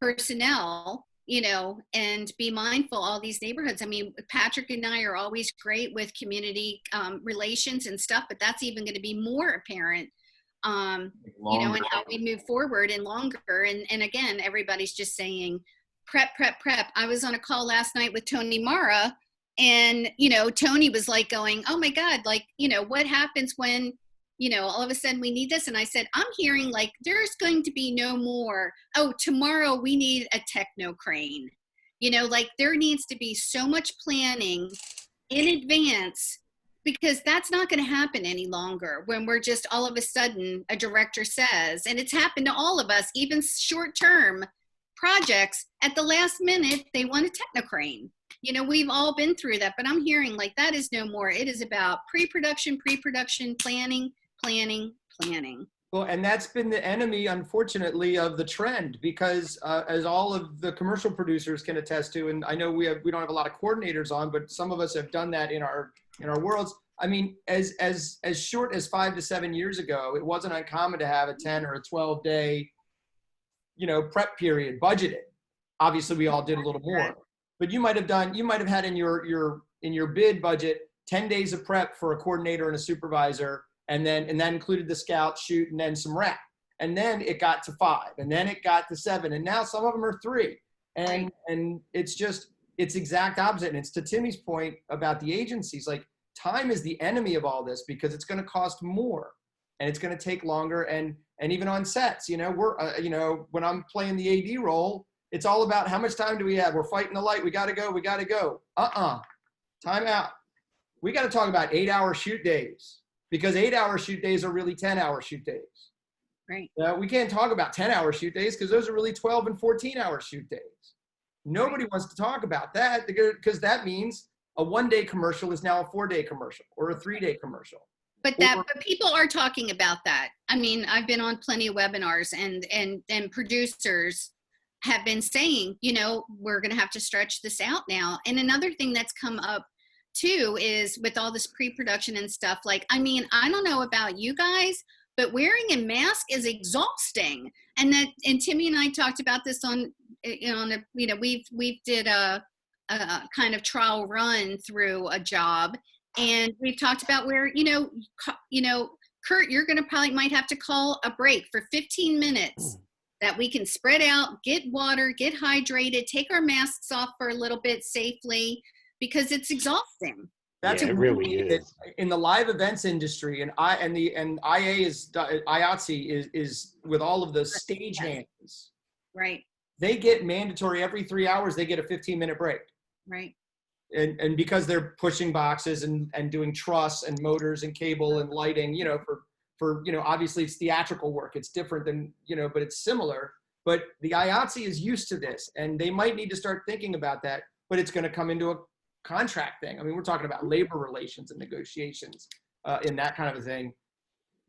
personnel, you know, and be mindful all these neighborhoods. I mean, Patrick and I are always great with community relations and stuff, but that's even going to be more apparent, you know, and how we move forward and longer. And again, everybody's just saying, prep. I was on a call last night with Tony Mara, and, you know, Tony was like going, oh my God, like, you know, what happens when, you know, all of a sudden we need this? And I said, I'm hearing like there's going to be no more, oh, tomorrow we need a techno crane. You know, like, there needs to be so much planning in advance, because that's not going to happen any longer when we're just all of a sudden, a director says, and it's happened to all of us, even short-term projects, at the last minute, they want a techno crane. You know, we've all been through that, but I'm hearing like that is no more. It is about pre-production, planning. Well, and that's been the enemy, unfortunately, of the trend, because as all of the commercial producers can attest to, and I know we don't have a lot of coordinators on, but some of us have done that in our worlds. I mean, as short as 5 to 7 years ago, it wasn't uncommon to have a 10 or a 12-day, you know, prep period budgeted. Obviously, we all did a little more, but you might have had in your bid budget 10 days of prep for a coordinator and a supervisor. And that included the scout, shoot, and then some rep. And then it got to 5, and then it got to 7, and now some of them are 3. And it's exact opposite. And it's to Timmy's point about the agencies, like, time is the enemy of all this, because it's going to cost more and it's going to take longer. And even on sets, you know, you know, when I'm playing the AD role, it's all about how much time do we have? We're fighting the light. We got to go. Time out. We got to talk about 8-hour shoot days. Because 8-hour shoot days are really 10-hour shoot days. Right. We can't talk about 10-hour shoot days, because those are really 12 and 14-hour shoot days. Nobody wants to talk about that, because that means a 1-day commercial is now a 4-day commercial or a 3-day commercial. But people are talking about that. I mean, I've been on plenty of webinars, and producers have been saying, you know, we're going to have to stretch this out now. And another thing that's come up too is with all this pre-production and stuff, like, I mean, I don't know about you guys, but wearing a mask is exhausting. And Timmy and I talked about this on you know, we did a kind of trial run through a job, and we've talked about where, you know, Kurt, you're going to probably might have to call a break for 15 minutes that we can spread out, get water, get hydrated, take our masks off for a little bit safely, because it's exhausting. That's Yeah, it a really that is. in the live events industry, and IA is IATSE is with all of the stagehands. Right, They get mandatory every 3 hours. They get a 15-minute break, right. and because they're pushing boxes and doing truss and motors and cable and lighting, for obviously it's theatrical work. It's different than but it's similar. But the IATSE is used to this, and they might need to start thinking about that. But it's going to come into a contract thing. I mean, we're talking about labor relations and negotiations in that kind of a thing.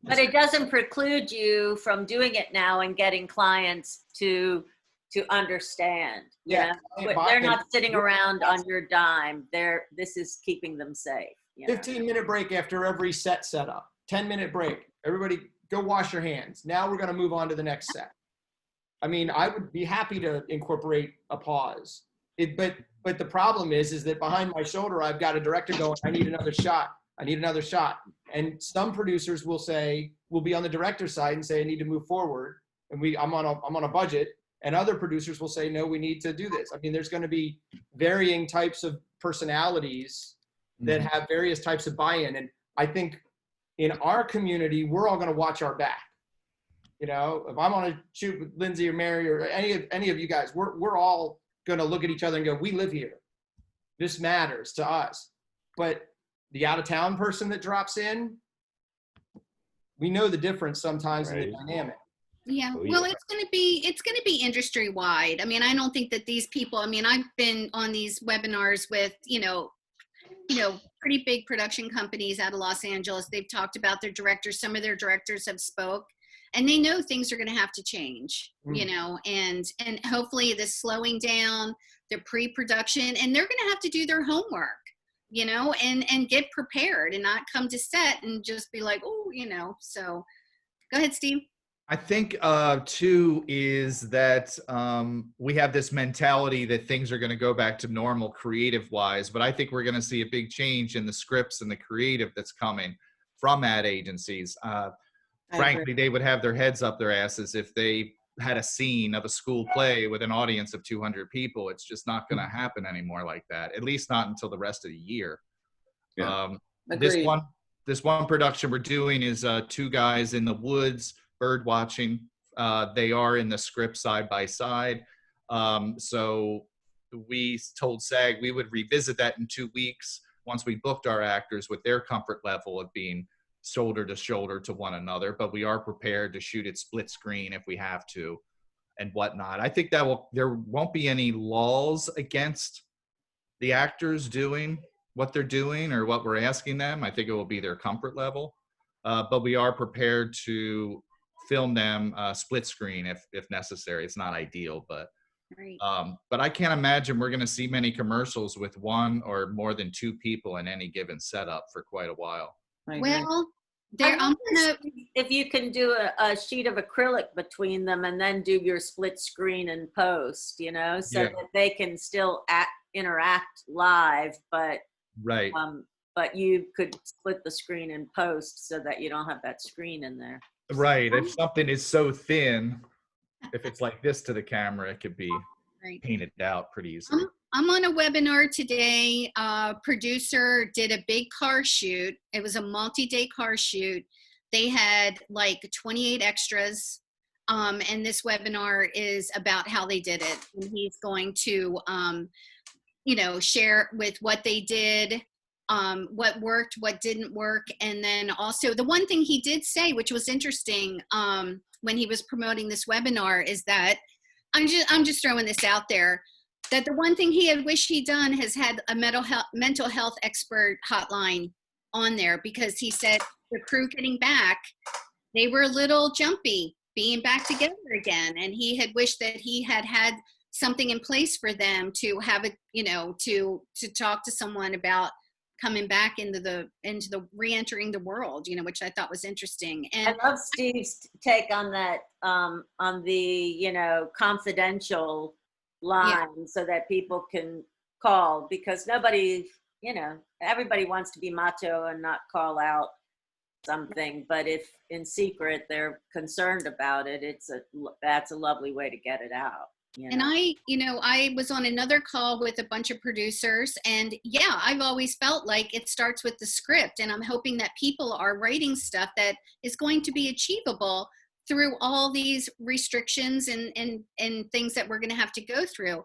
But it doesn't preclude you from doing it now and getting clients to understand. Yeah, They're not sitting around on your dime. This is keeping them safe. 15-minute break after every setup. 10-minute break. Everybody go wash your hands. Now we're going to move on to the next set. I mean, I would be happy to incorporate a pause. But the problem is that behind my shoulder, I've got a director going, I need another shot. I need another shot. And some producers will be on the director's side and say, I need to move forward. And I'm on a budget. And other producers will say, no, we need to do this. I mean, there's going to be varying types of personalities that have various types of buy-in. And I think in our community, we're all going to watch our back. If I'm on a shoot with Lindsay or Mary or any of you guys, we're all going to look at each other and go, we live here. This matters to us. But the out-of-town person that drops in, we know the difference sometimes in the dynamic. Yeah, Oh, well, yeah. it's gonna be industry wide. I mean, I don't think that these people. I mean, I've been on these webinars with pretty big production companies out of Los Angeles. They've talked about their directors. Some of their directors have spoke, and they know things are going to have to change. And hopefully this slowing down, their pre-production, and they're going to have to do their homework. And get prepared and not come to set and just be like, So, go ahead, Steve. I think too is that we have this mentality that things are going to go back to normal creative wise, but I think we're going to see a big change in the scripts and the creative that's coming from ad agencies. Frankly, they would have their heads up their asses if they had a scene of a school play with an audience of 200 people. It's just not going to happen anymore like that, at least not until the rest of the year. Yeah. This one production we're doing is 2 guys in the woods bird watching. They are in the script side by side. So we told SAG we would revisit that in 2 weeks once we booked our actors with their comfort level of being shoulder to shoulder to one another, but we are prepared to shoot it split screen if we have to and whatnot. I think there won't be any lulls against the actors doing what they're doing or what we're asking them. I think it will be their comfort level, but we are prepared to film them split screen if necessary. It's not ideal, but Right. But I can't imagine we're going to see many commercials with 1 or more than 2 people in any given setup for quite a while. Well, if you can do a sheet of acrylic between them and then do your split screen and post, so that they can still interact live, but right. But you could split the screen and post so that you don't have that screen in there. Right. If something is so thin, if it's like this to the camera, it could be painted out pretty easily. I'm on a webinar today. Producer did a big car shoot. It was a multi-day car shoot. They had like 28 extras. And this webinar is about how they did it. And he's going to, share with what they did, what worked, what didn't work. And then also the one thing he did say, which was interesting when he was promoting this webinar, is that I'm just throwing this out there, that the one thing he had wished he'd done has had a mental health expert hotline on there, because he said the crew getting back, they were a little jumpy being back together again. And he had wished that he had something in place for them to have it, to talk to someone about coming back into the re-entering the world, which I thought was interesting. And I love Steve's take on that, on the, confidential line, so that people can call, because everybody wants to be macho and not call out something, but if in secret they're concerned about it, that's a lovely way to get it out. You And know? I was on another call with a bunch of producers, and yeah, I've always felt like it starts with the script, and I'm hoping that people are writing stuff that is going to be achievable through all these restrictions and things that we're going to have to go through.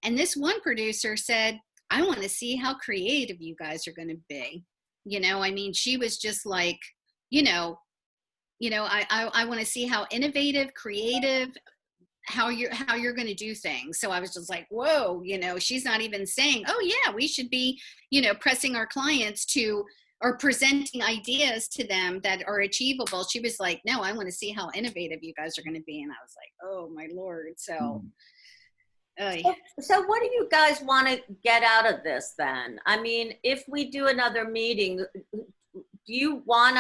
And this one producer said, I want to see how creative you guys are going to be. I mean, she was just like, I want to see how innovative, creative, how you're going to do things. So I was just like, whoa, she's not even saying, oh yeah, we should be, pressing our clients to, or presenting ideas to them that are achievable. She was like, no, I want to see how innovative you guys are going to be. And I was like, oh my Lord. So, so what do you guys want to get out of this then? I mean, if we do another meeting, do you want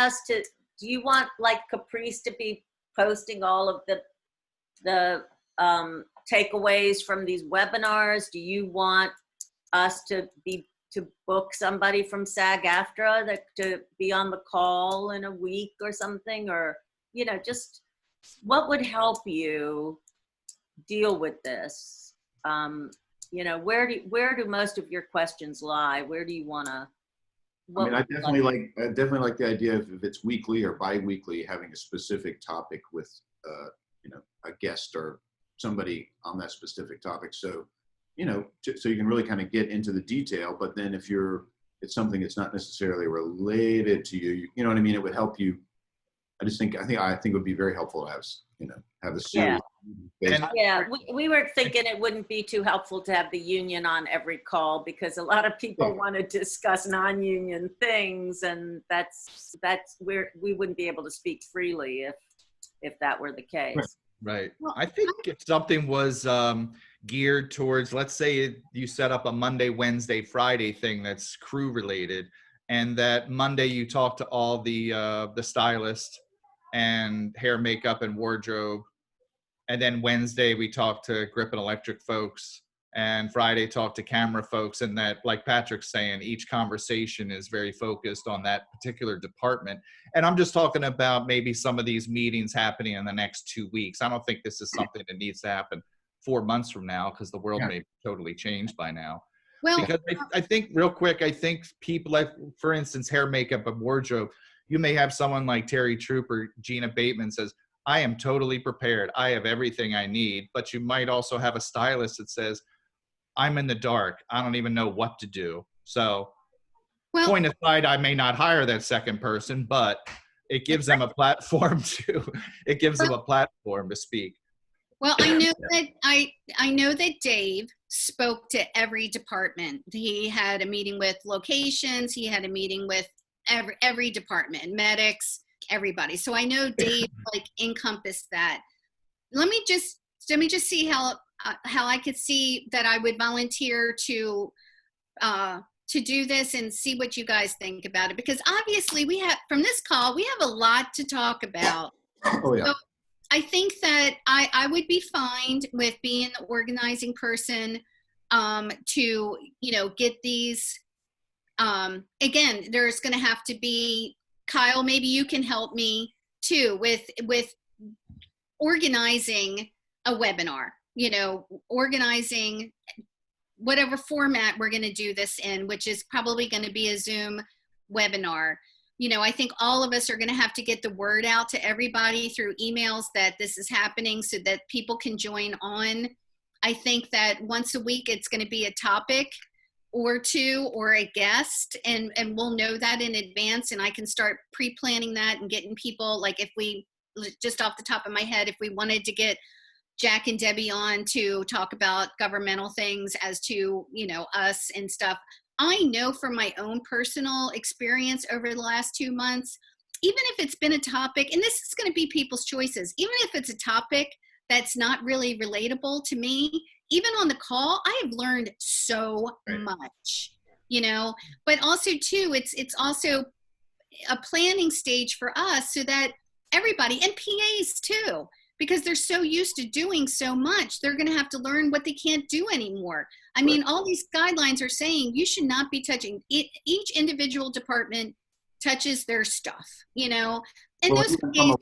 like Caprice to be posting all of the takeaways from these webinars? Do you want us to book somebody from SAG-AFTRA to be on the call in a week or something? Or, just what would help you deal with this? Where do most of your questions lie? Where do you want to? I mean, I definitely like the idea of, if it's weekly or bi-weekly, having a specific topic with, a guest or somebody on that specific topic. So, so you can really kind of get into the detail. But then if it's something that's not necessarily related to you, you know what I mean? It would help you. I think it would be very helpful to have a series. Yeah, we were thinking it wouldn't be too helpful to have the union on every call, because a lot of people want to discuss non-union things, and that's where we wouldn't be able to speak freely if that were the case. Right. I think if something was geared towards, let's say you set up a Monday, Wednesday, Friday thing that's crew related, and that Monday you talk to all the stylist and hair, makeup, and wardrobe, and then Wednesday we talk to grip and electric folks, and Friday talk to camera folks, and that, like Patrick's saying, each conversation is very focused on that particular department. And I'm just talking about maybe some of these meetings happening in the next 2 weeks. I don't think this is something that needs to happen 4 months from now, because the world may be totally changed by now. Well, because I think, real quick, I think people like, for instance, hair, makeup, and wardrobe, you may have someone like Terry Troop or Gina Bateman says, I am totally prepared, I have everything I need. But you might also have a stylist that says, I'm in the dark, I don't even know what to do. So, point aside, I may not hire that second person, but it gives them a platform to speak. Well, I know that I know that Dave spoke to every department. He had a meeting with locations. He had a meeting with every department, medics, everybody. So I know Dave encompassed that. Let me just see how I could see that I would volunteer to do this, and see what you guys think about it. Because obviously from this call, we have a lot to talk about. Oh yeah. So I think that I would be fine with being the organizing person to, get these. Again, there's going to have to be, Kyle, maybe you can help me too with organizing a webinar, organizing whatever format we're going to do this in, which is probably going to be a Zoom webinar. I think all of us are going to have to get the word out to everybody through emails that this is happening, so that people can join on. I think that once a week it's going to be a topic or two or a guest, and we'll know that in advance, and I can start pre-planning that and getting people, like, if we, just off the top of my head, if we wanted to get Jack and Debbie on to talk about governmental things as to, us and stuff. I know from my own personal experience over the last 2 months, even if it's been a topic, and this is going to be people's choices, even if it's a topic that's not really relatable to me, even on the call, I have learned so much, but also too, it's also a planning stage for us, so that everybody, and PAs too, because they're so used to doing so much, they're going to have to learn what they can't do anymore. I mean, all these guidelines are saying you should not be touching it. Each individual department touches their stuff, and those PAs,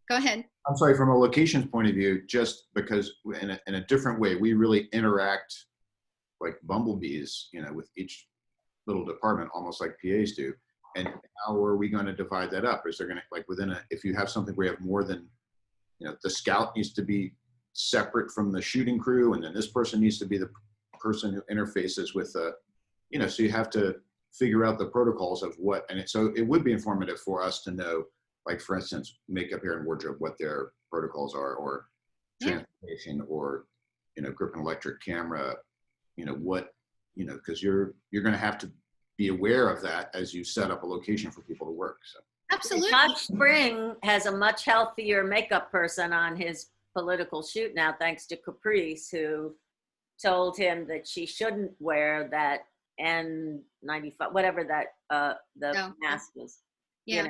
go ahead. I'm sorry, from a locations point of view, just because in a different way, we really interact like bumblebees, with each little department, almost like PAs do. And how are we going to divide that up? Is there going to, like, if you have something where you have more than, the scout needs to be separate from the shooting crew, and then this person needs to be the person who interfaces with so you have to figure out the protocols of what, so it would be informative for us to know, like, for instance, makeup, hair, and wardrobe, what their protocols are, or transportation, or, grip and electric camera, because you're going to have to be aware of that as you set up a location for people to work. So. Absolutely. Todd Spring has a much healthier makeup person on his political shoot now, thanks to Caprice, who told him that she shouldn't wear that N95, whatever that the mask was. Yeah.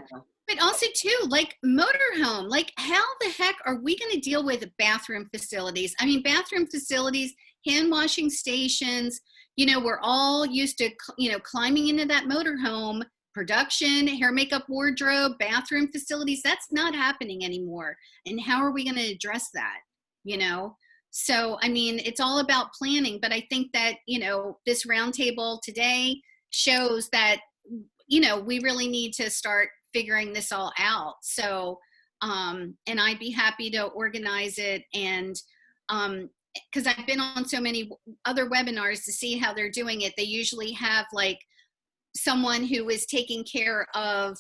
But also too, like motorhome, like how the heck are we going to deal with bathroom facilities? I mean, bathroom facilities, hand washing stations, we're all used to, climbing into that motorhome, production, hair, makeup, wardrobe, bathroom facilities. That's not happening anymore. And how are we going to address that? So, I mean, it's all about planning, but I think that, this roundtable today shows that, we really need to start figuring this all out. So, and I'd be happy to organize it. And, because I've been on so many other webinars to see how they're doing it. They usually have like someone who is taking care of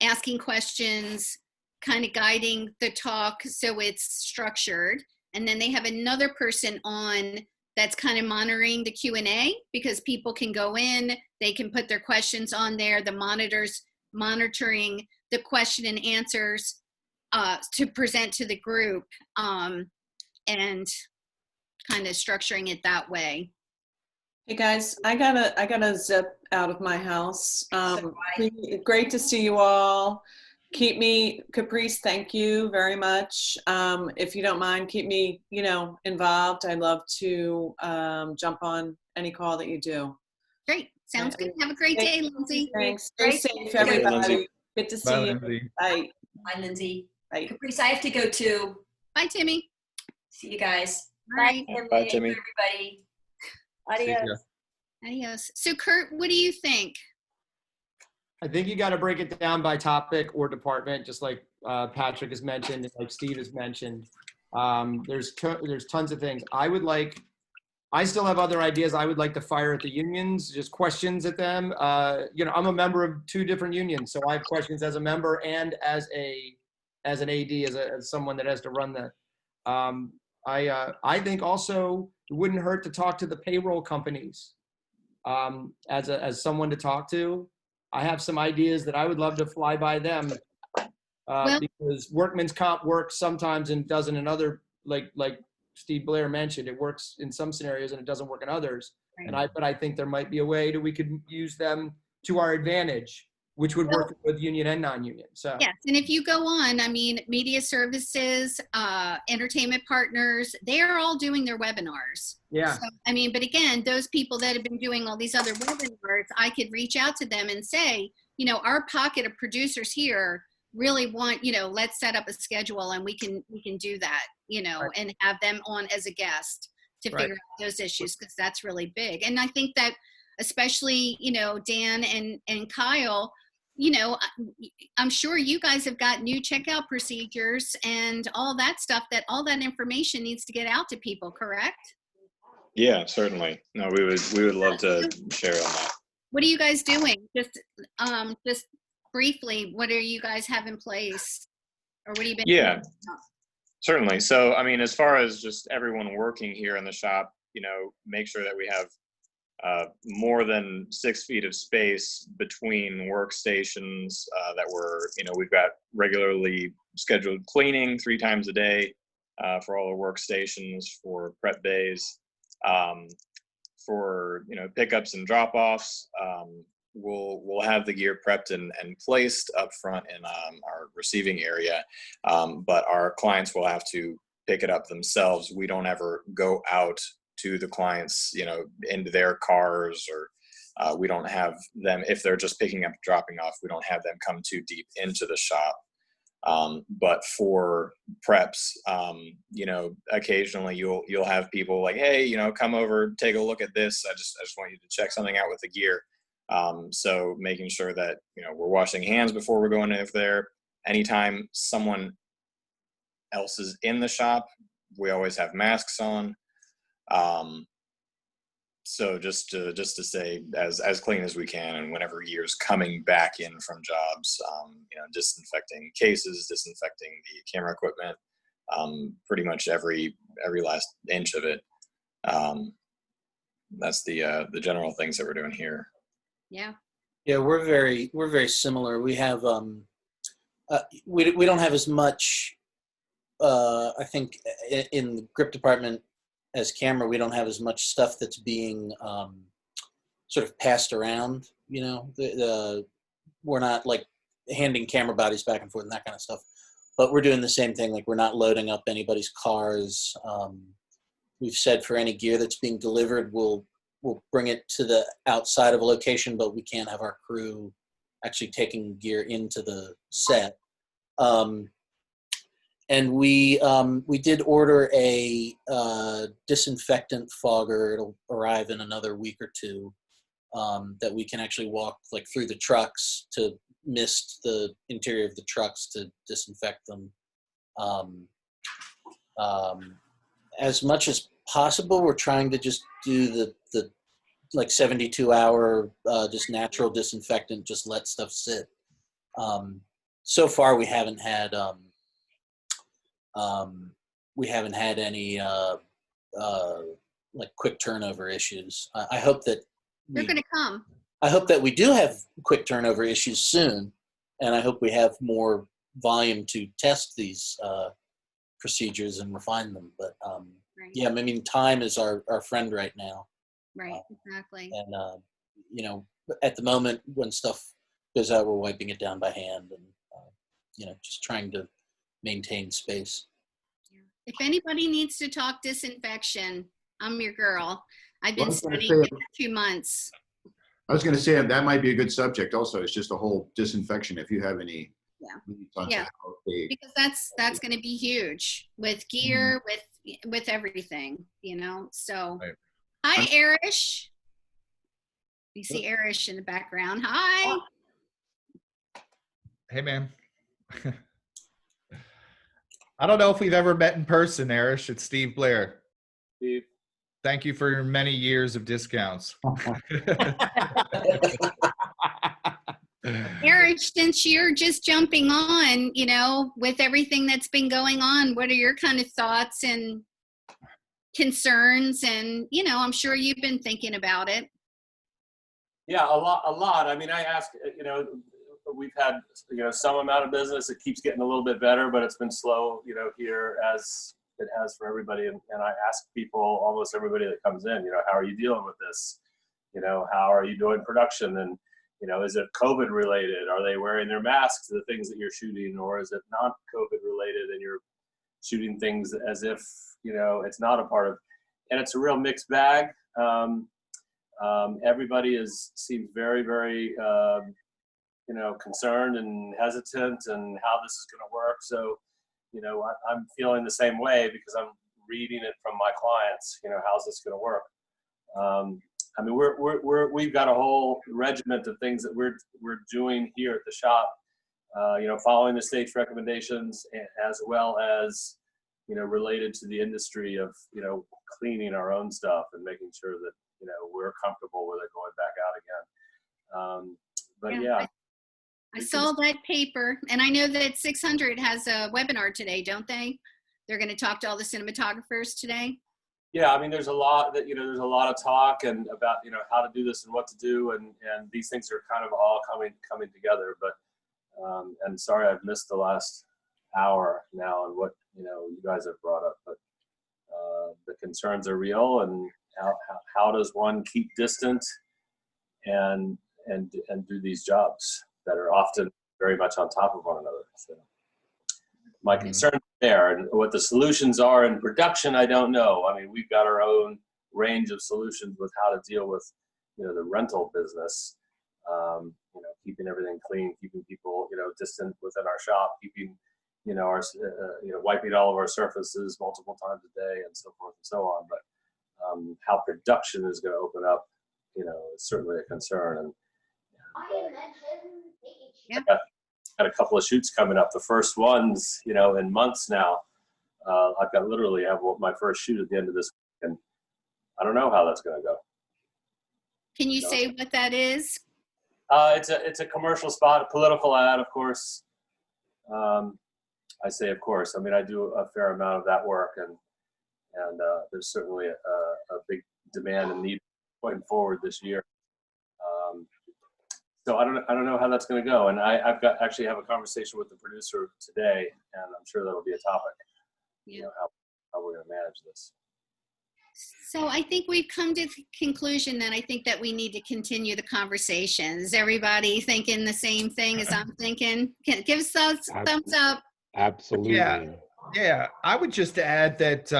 asking questions, kind of guiding the talk so it's structured. And then they have another person on that's kind of monitoring the Q&A, because people can go in, they can put their questions on there, the monitors monitoring the question and answers to present to the group, and kind of structuring it that way. Hey guys, I gotta zip out of my house. Great to see you all. Keep me, Caprice, thank you very much. If you don't mind, keep me, involved. I'd love to jump on any call that you do. Great, sounds good. Have a great day, Lindsay. Thanks. Stay safe, everybody. Good to see you. Lindsay. Bye. Bye, Lindsay. Bye. Caprice, I have to go too. Bye, Timmy. See you guys. Bye. Bye, Timmy. Everybody. Adios. Adios. So Kurt, what do you think? I think you got to break it down by topic or department, just like Patrick has mentioned, and like Steve has mentioned. There's tons of things. I still have other ideas I would like to fire at the unions, just questions at them. I'm a member of 2 different unions, so I have questions as a member and as an AD, as someone that has to run the. I think also it wouldn't hurt to talk to the payroll companies as someone to talk to. I have some ideas that I would love to fly by them because workman's comp works sometimes and doesn't in other, like Steve Blair mentioned, it works in some scenarios and it doesn't work in others. Right. But I think there might be a way that we could use them to our advantage, which would work with union and non-union. So yes, and if you go on, I mean, media services, entertainment partners, they are all doing their webinars. Yeah. So, I mean, but again, those people that have been doing all these other webinars, I could reach out to them and say, our pocket of producers here really want, let's set up a schedule and we can do that, right. And have them on as a guest to figure out those issues, because that's really big. And I think that especially, Dan and Kyle, I'm sure you guys have got new checkout procedures and all that stuff, that all that information needs to get out to people, correct? Yeah, certainly. No, we would love to share on that. What are you guys doing? Just briefly, what do you guys have in place, or what have you been doing? Certainly. So, I mean, as far as just everyone working here in the shop, make sure that we have more than 6 feet of space between workstations, that we've got regularly scheduled cleaning 3 times a day for all the workstations, for prep days, for pickups and drop-offs. We'll have the gear prepped and placed up front in our receiving area, but our clients will have to pick it up themselves. We don't ever go out to the clients, into their cars, or we don't have them, if they're just picking up, dropping off, we don't have them come too deep into the shop. But for preps, you know, occasionally you'll have people like, hey, you know, come over, take a look at this. I just want you to check something out with the gear. So making sure that, you know, we're washing hands before we're going in there. Anytime someone else is in the shop, we always have masks on. So just to stay as clean as we can, and whenever gear's coming back in from jobs, you know, disinfecting cases, disinfecting the camera equipment, pretty much every last inch of it. That's the general things that we're doing here. Yeah. Yeah, we're very similar. We have we don't have as much. I think in the grip department as camera, we don't have as much stuff that's being sort of passed around. You know, we're not like handing camera bodies back and forth and that kind of stuff. But we're doing the same thing. Like, we're not loading up anybody's cars. We've said for any gear that's being delivered, we'll bring it to the outside of a location, but we can't have our crew actually taking gear into the set. And we did order a disinfectant fogger. It'll arrive in another week or two, that we can actually walk like through the trucks to mist the interior of the trucks to disinfect them. As much as possible, we're trying to just do the like 72-hour just natural disinfectant, just let stuff sit. So far, we haven't had any like quick turnover issues. I hope that They're going to come. I hope that we do have quick turnover issues soon, and I hope we have more volume to test these procedures and refine them. But Right. yeah, I mean, time is our friend right now. Right. Exactly. And you know, at the moment when stuff goes out, we're wiping it down by hand, and you know, just trying to maintain space. If anybody needs to talk disinfection, I'm your girl. I've been Well, I was gonna studying say- it for 2 months. I was going to say that might be a good subject also. It's just a whole disinfection. If you have any. Yeah. leads onto Yeah. how they- Because that's going to be huge with gear, with everything, you know. So, Right. hi, Arish. You see Arish in the background. Hi. Hey, man. I don't know if we've ever met in person, Arish. It's Steve Blair. Steve. Thank you for your many years of discounts. Arish, since you're just jumping on, you know, with everything that's been going on, what are your kind of thoughts and concerns? And, you know, I'm sure you've been thinking about it. Yeah, a lot. I mean, I ask, you know, we've had, you know, some amount of business. It keeps getting a little bit better, but it's been slow, you know, here as it has for everybody. And I ask people, almost everybody that comes in, you know, how are you dealing with this? You know, how are you doing production? And, you know, is it COVID related? Are they wearing their masks to the things that you're shooting? Or is it not COVID related and you're shooting things as if, you know, it's not a part of, and it's a real mixed bag. Everybody seems very, very, you know, concerned and hesitant and how this is going to work. So, you know, I'm feeling the same way because I'm reading it from my clients. You know, how's this going to work? I mean, we've got a whole regiment of things that we're doing here at the shop. You know, following the state's recommendations, as well as, you know, related to the industry of, you know, cleaning our own stuff and making sure that, you know, we're comfortable with it going back out again. But yeah. I saw that paper, and I know that 600 has a webinar today, don't they? They're going to talk to all the cinematographers today. Yeah, I mean, there's a lot that, you know, there's a lot of talk and about, you know, how to do this and what to do, and these things are kind of all coming together. But and sorry, I've missed the last hour now and what, you know, you guys have brought up, but the concerns are real, and how does one keep distant and do these jobs that are often very much on top of one another. So my concern there, and what the solutions are in production, I don't know. I mean, we've got our own range of solutions with how to deal with, you know, the rental business, you know, keeping everything clean, keeping people, you know, distant within our shop, keeping wiping all of our surfaces multiple times a day and so forth and so on. But how production is going to open up, is certainly a concern. And got a couple of shoots coming up. The first ones, in months now. I've got literally have my first shoot at the end of this week, and I don't know how that's going to go. Can you say what that is? It's a commercial spot, a political ad, of course. I say, of course. I mean, I do a fair amount of that work, and there's certainly a big demand and need going forward this year. So I don't know how that's going to go, and I've actually have a conversation with the producer today, and I'm sure that'll be a topic. Yeah. How we're going to manage this. So I think we've come to the conclusion that I think that we need to continue the conversation. Is everybody thinking the same thing as I'm thinking? Give us a thumbs up. Absolutely. Yeah, I would just add that,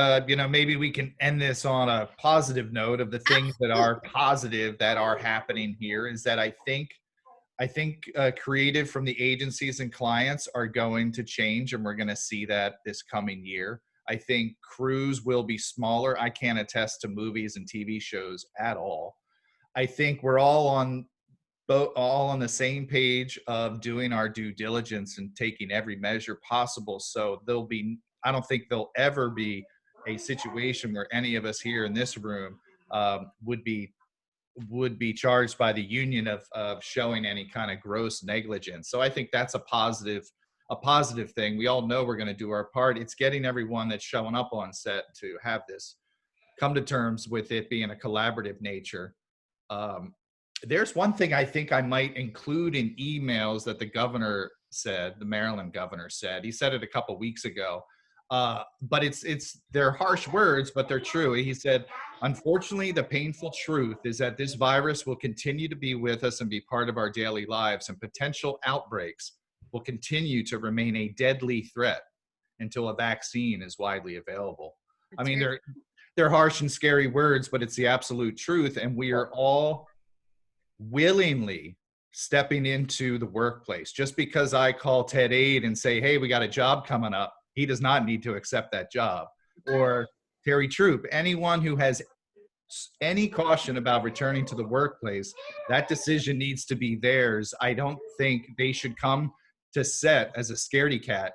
maybe we can end this on a positive note of the things that are positive that are happening here is that I think creative from the agencies and clients are going to change, and we're going to see that this coming year. I think crews will be smaller. I can't attest to movies and TV shows at all. I think we're all on the same page of doing our due diligence and taking every measure possible. So I don't think there'll ever be a situation where any of us here in this room would be charged by the union of showing any kind of gross negligence. So I think that's a positive thing. We all know we're going to do our part. It's getting everyone that's showing up on set to have this come to terms with it being a collaborative nature. There's one thing I think I might include in emails that the Maryland governor said. He said it a couple weeks ago, but they're harsh words, but they're true. He said, unfortunately, the painful truth is that this virus will continue to be with us and be part of our daily lives, and potential outbreaks will continue to remain a deadly threat until a vaccine is widely available. I mean, they're harsh and scary words, but it's the absolute truth. And we are all willingly stepping into the workplace. Just because I call Ted Aid and say, hey, we got a job coming up, he does not need to accept that job. Or Terry Troop, anyone who has any caution about returning to the workplace, that decision needs to be theirs. I don't think they should come to set as a scaredy cat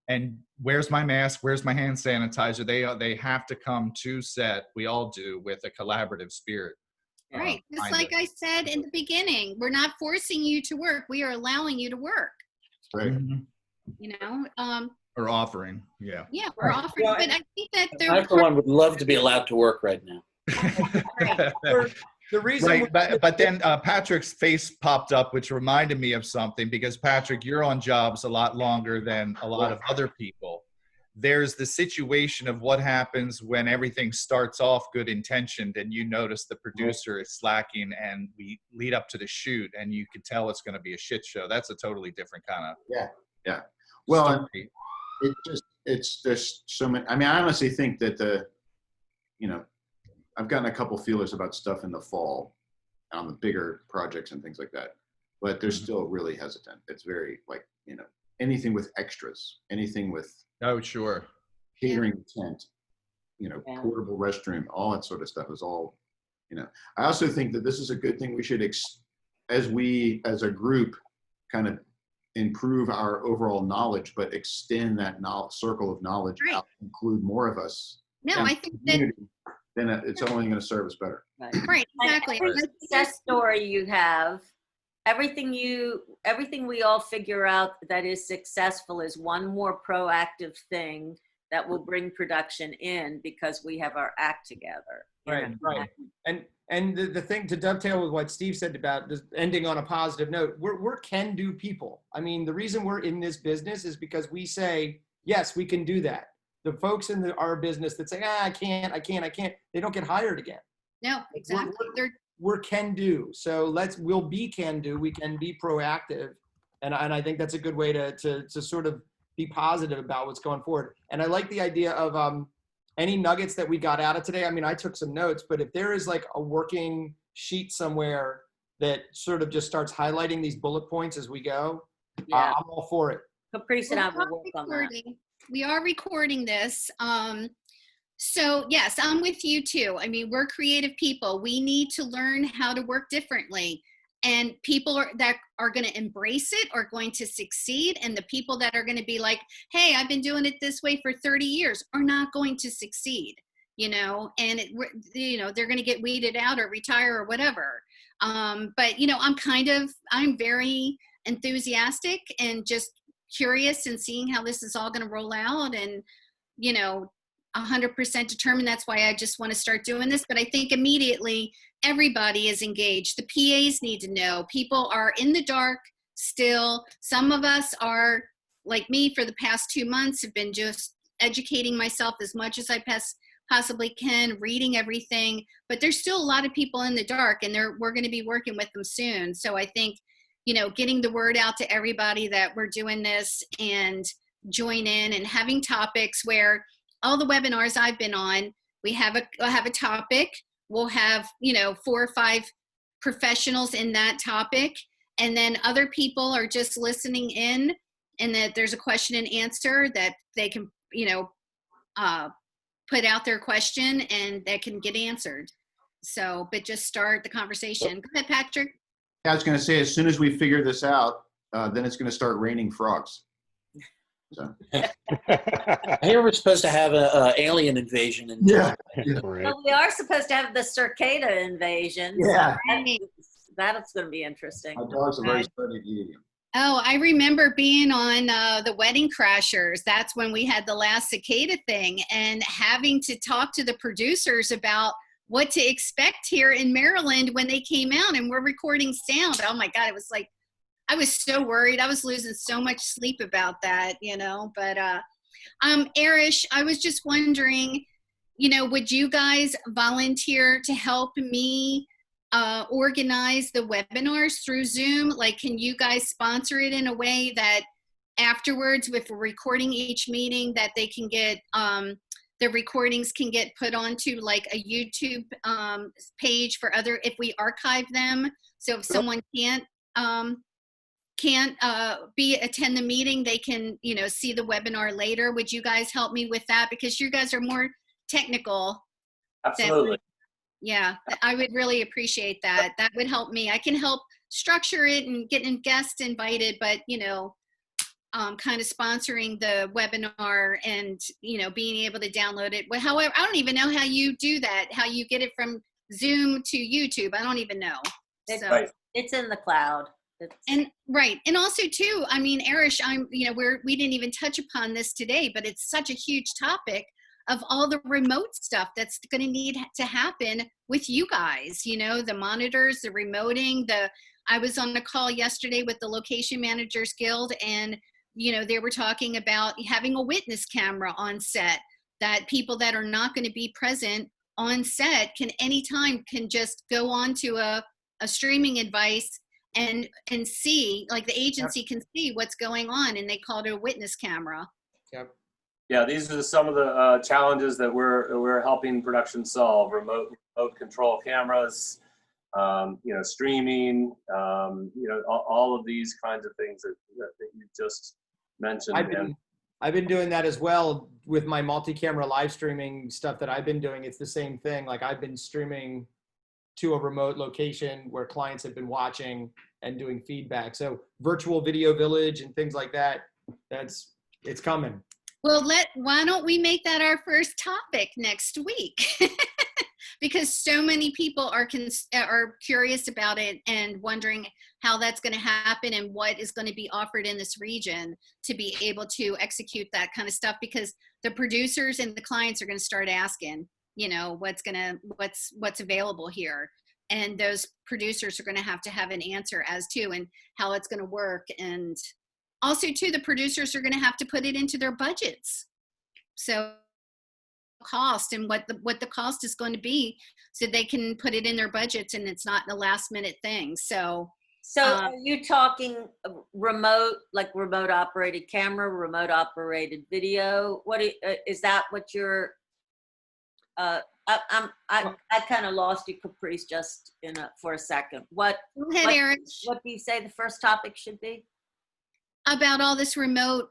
and where's my mask, where's my hand sanitizer. They have to come to set, we all do, with a collaborative spirit. Right. Just like I said in the beginning, we're not forcing you to work. We are allowing you to work. Right. Or offering. Yeah. Yeah, we're offering. But I think that I, for one, would love to be allowed to work right now. The reason, right, but then Patrick's face popped up, which reminded me of something, because Patrick, you're on jobs a lot longer than a lot of other people. There's the situation of what happens when everything starts off good intentioned and you notice the producer is slacking and we lead up to the shoot and you can tell it's going to be a shit show. That's a totally different kind of yeah. Well, story. there's so many. I mean, I honestly think that I've gotten a couple feelers about stuff in the fall on the bigger projects and things like that, but they're still really hesitant. It's very anything with extras, anything with catering tent, portable restroom, all that sort of stuff is all, I also think that this is a good thing. We should, as a group, kind of improve our overall knowledge, but extend that circle of knowledge out, include more of us. No, I think that then it's only going to serve us better. right, exactly. Every success story you have, everything we all figure out that is successful is one more proactive thing that will bring production in because we have our act together. Right. And the thing to dovetail with what Steve said about just ending on a positive note, we're can-do people. I mean, the reason we're in this business is because we say, yes, we can do that. The folks in our business that say, I can't, they don't get hired again. No, exactly. We're can do. So we'll be can do. We can be proactive. And I think that's a good way to sort of be positive about what's going forward. And I like the idea of any nuggets that we got out of today. I mean, I took some notes, but if there is like a working sheet somewhere that sort of just starts highlighting these bullet points as we go, I'm all for it. Caprice and I Well, will work on that. we are recording this. So yes, I'm with you too. I mean, we're creative people. We need to learn how to work differently. And people that are going to embrace it are going to succeed. And the people that are going to be like, hey, I've been doing it this way for 30 years are not going to succeed, and they're going to get weeded out or retire or whatever. But, I'm very enthusiastic and just curious and seeing how this is all going to roll out, and 100% determined. That's why I just want to start doing this. But I think immediately everybody is engaged. The PAs need to know. People are in the dark still. Some of us are like me for the past 2 months, have been just educating myself as much as I possibly can, reading everything, but there's still a lot of people in the dark, and we're going to be working with them soon. So I think, getting the word out to everybody that we're doing this and join in, and having topics where all the webinars I've been on, we'll have a topic. We'll have, 4 or 5 professionals in that topic, and then other people are just listening in, and that there's a question and answer that they can, put out their question and that can get answered. So, but just start the conversation. Go ahead, Patrick. I was going to say, as soon as we figure this out, then it's going to start raining frogs. So. I hear we're supposed to have a alien invasion. Yeah. Right. Well, we are supposed to have the cicada invasion. Yeah. So that's going to be interesting. My dogs are very starting to eat him. Oh, I remember being on the Wedding Crashers. That's when we had the last cicada thing, and having to talk to the producers about what to expect here in Maryland when they came out and we're recording sound. Oh my God, it was like, I was so worried. I was losing so much sleep about that, but Arish, I was just wondering, would you guys volunteer to help me organize the webinars through Zoom? Like, can you guys sponsor it in a way that afterwards, if we're recording each meeting, that they can get, the recordings can get put onto like a YouTube page for if we archive them. So if someone can't attend the meeting, they can, see the webinar later. Would you guys help me with that? Because you guys are more technical. Absolutely. Yeah, I would really appreciate that. That would help me. I can help structure it and getting guests invited, but, kind of sponsoring the webinar and, being able to download it. Well, however, I don't even know how you do that, how you get it from Zoom to YouTube. I don't even know. So. It's in the cloud. And right. And also too, I mean, Arish, we didn't even touch upon this today, but it's such a huge topic of all the remote stuff that's going to need to happen with you guys, the monitors, the remoting, I was on a call yesterday with the Location Managers Guild, and, they were talking about having a witness camera on set, that people that are not going to be present on set can anytime can just go on to a streaming device and see, like the agency can see what's going on, and they call it a witness camera. Yep. Yeah, these are some of the challenges that we're helping production solve: remote control cameras, streaming, all of these kinds of things that you just mentioned. I've been doing that as well with my multi-camera live streaming stuff that I've been doing. It's the same thing. Like, I've been streaming to a remote location where clients have been watching and doing feedback. So virtual video village and things like that, it's coming. Well, why don't we make that our first topic next week? Because so many people are curious about it and wondering how that's going to happen and what is going to be offered in this region to be able to execute that kind of stuff. Because the producers and the clients are going to start asking, what's available here, and those producers are going to have an answer as to and how it's going to work. And also too, the producers are going to have to put it into their budgets. So cost and what the cost is going to be, so they can put it in their budgets and it's not a last minute thing. So are you talking remote, like remote operated camera, remote operated video? What is that what you're, I kind of lost you, Caprice, just for a second. Go ahead, Eric. What do you say the first topic should be? about all this remote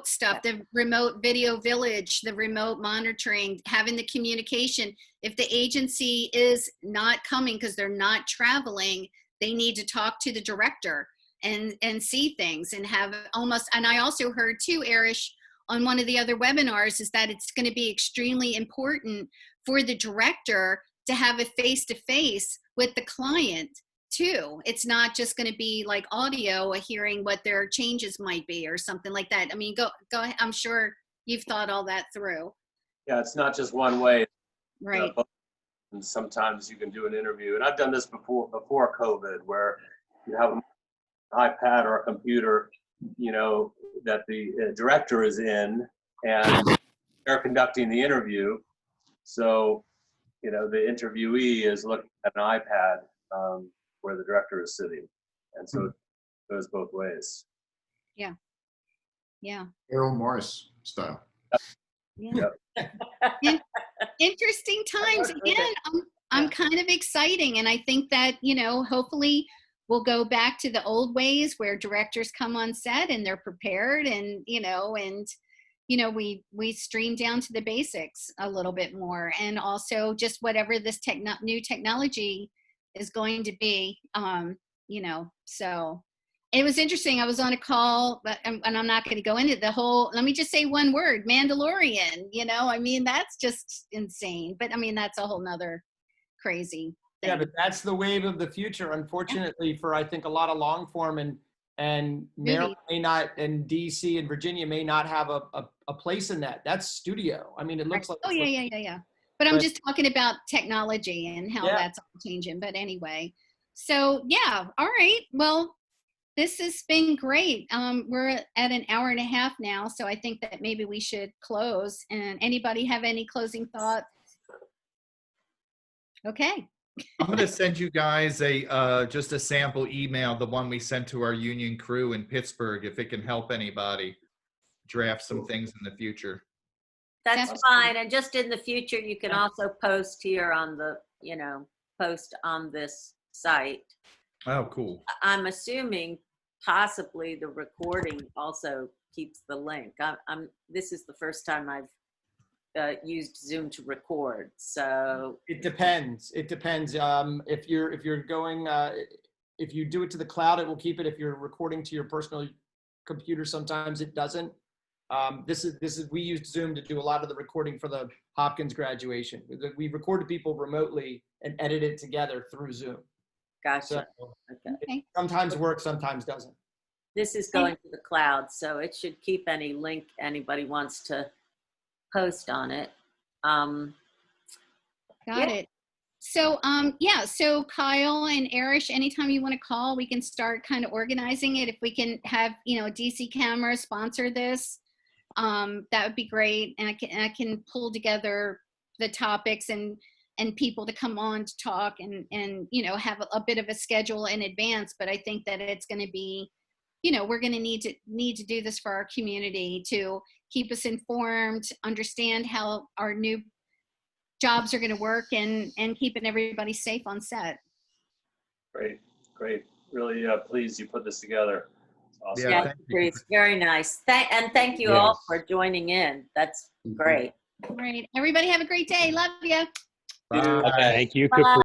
stuff, the remote video village, the remote monitoring, having the communication. If the agency is not coming because they're not traveling, they need to talk to the director and see things and have almost, and I also heard too, Arish, on one of the other webinars, is that it's going to be extremely important for the director to have a face-to-face with the client too. It's not just going to be like audio, hearing what their changes might be or something like that. I mean, go ahead. I'm sure you've thought all that through. Yeah, it's not just one way. Right. And sometimes you can do an interview, and I've done this before COVID, where you have an iPad or a computer, that the director is in, and they're conducting the interview. So, the interviewee is looking at an iPad where the director is sitting, and so it goes both ways. Yeah. Errol Morris style. Yeah. Interesting times. Again, I'm kind of exciting, and I think that hopefully we'll go back to the old ways where directors come on set and they're prepared, and we stream down to the basics a little bit more, and also just whatever this new technology is going to be. So it was interesting. I was on a call, and I'm not going to go into the whole, let me just say one word, Mandalorian. I mean, that's just insane. But I mean, that's a whole nother crazy thing. Yeah, but that's the wave of the future, unfortunately, for I think a lot of long form, and Maryland may not, and DC and Virginia may not have a place in that. That's studio. I mean, it looks like. Oh, yeah. But I'm just talking about technology and how that's all changing. But anyway, so yeah, all right. Well, this has been great. We're at an hour and a half now, so I think that maybe we should close. And anybody have any closing thoughts? Okay. I'm going to send you guys just a sample email, the one we sent to our union crew in Pittsburgh, if it can help anybody draft some things in the future. That's fine. And just in the future, you can also post here on the, post on this site. Oh, cool. I'm assuming possibly the recording also keeps the link. This is the first time I've used Zoom to record, so it depends. If you're going, if you do it to the cloud, it will keep it. If you're recording to your personal computer, sometimes it doesn't. We used Zoom to do a lot of the recording for the Hopkins graduation. We recorded people remotely and edited together through Zoom. Gotcha. So, okay. Sometimes works, sometimes doesn't. This is going to the cloud, so it should keep any link anybody wants to post on it. Got it. So so Kyle and Arish, anytime you want to call, we can start kind of organizing it. If we can have DC Camera sponsor this, that would be great. And I can pull together the topics and people to come on to talk and have a bit of a schedule in advance. But I think that it's going to be, we're going to need to do this for our community to keep us informed, understand how our new jobs are going to work, and keeping everybody safe on set. Great. Really pleased you put this together. It's awesome. Yeah, it's very nice. Thank you all for joining in. That's great. All right. Everybody have a great day. Love you. Bye. Thank you. Bye.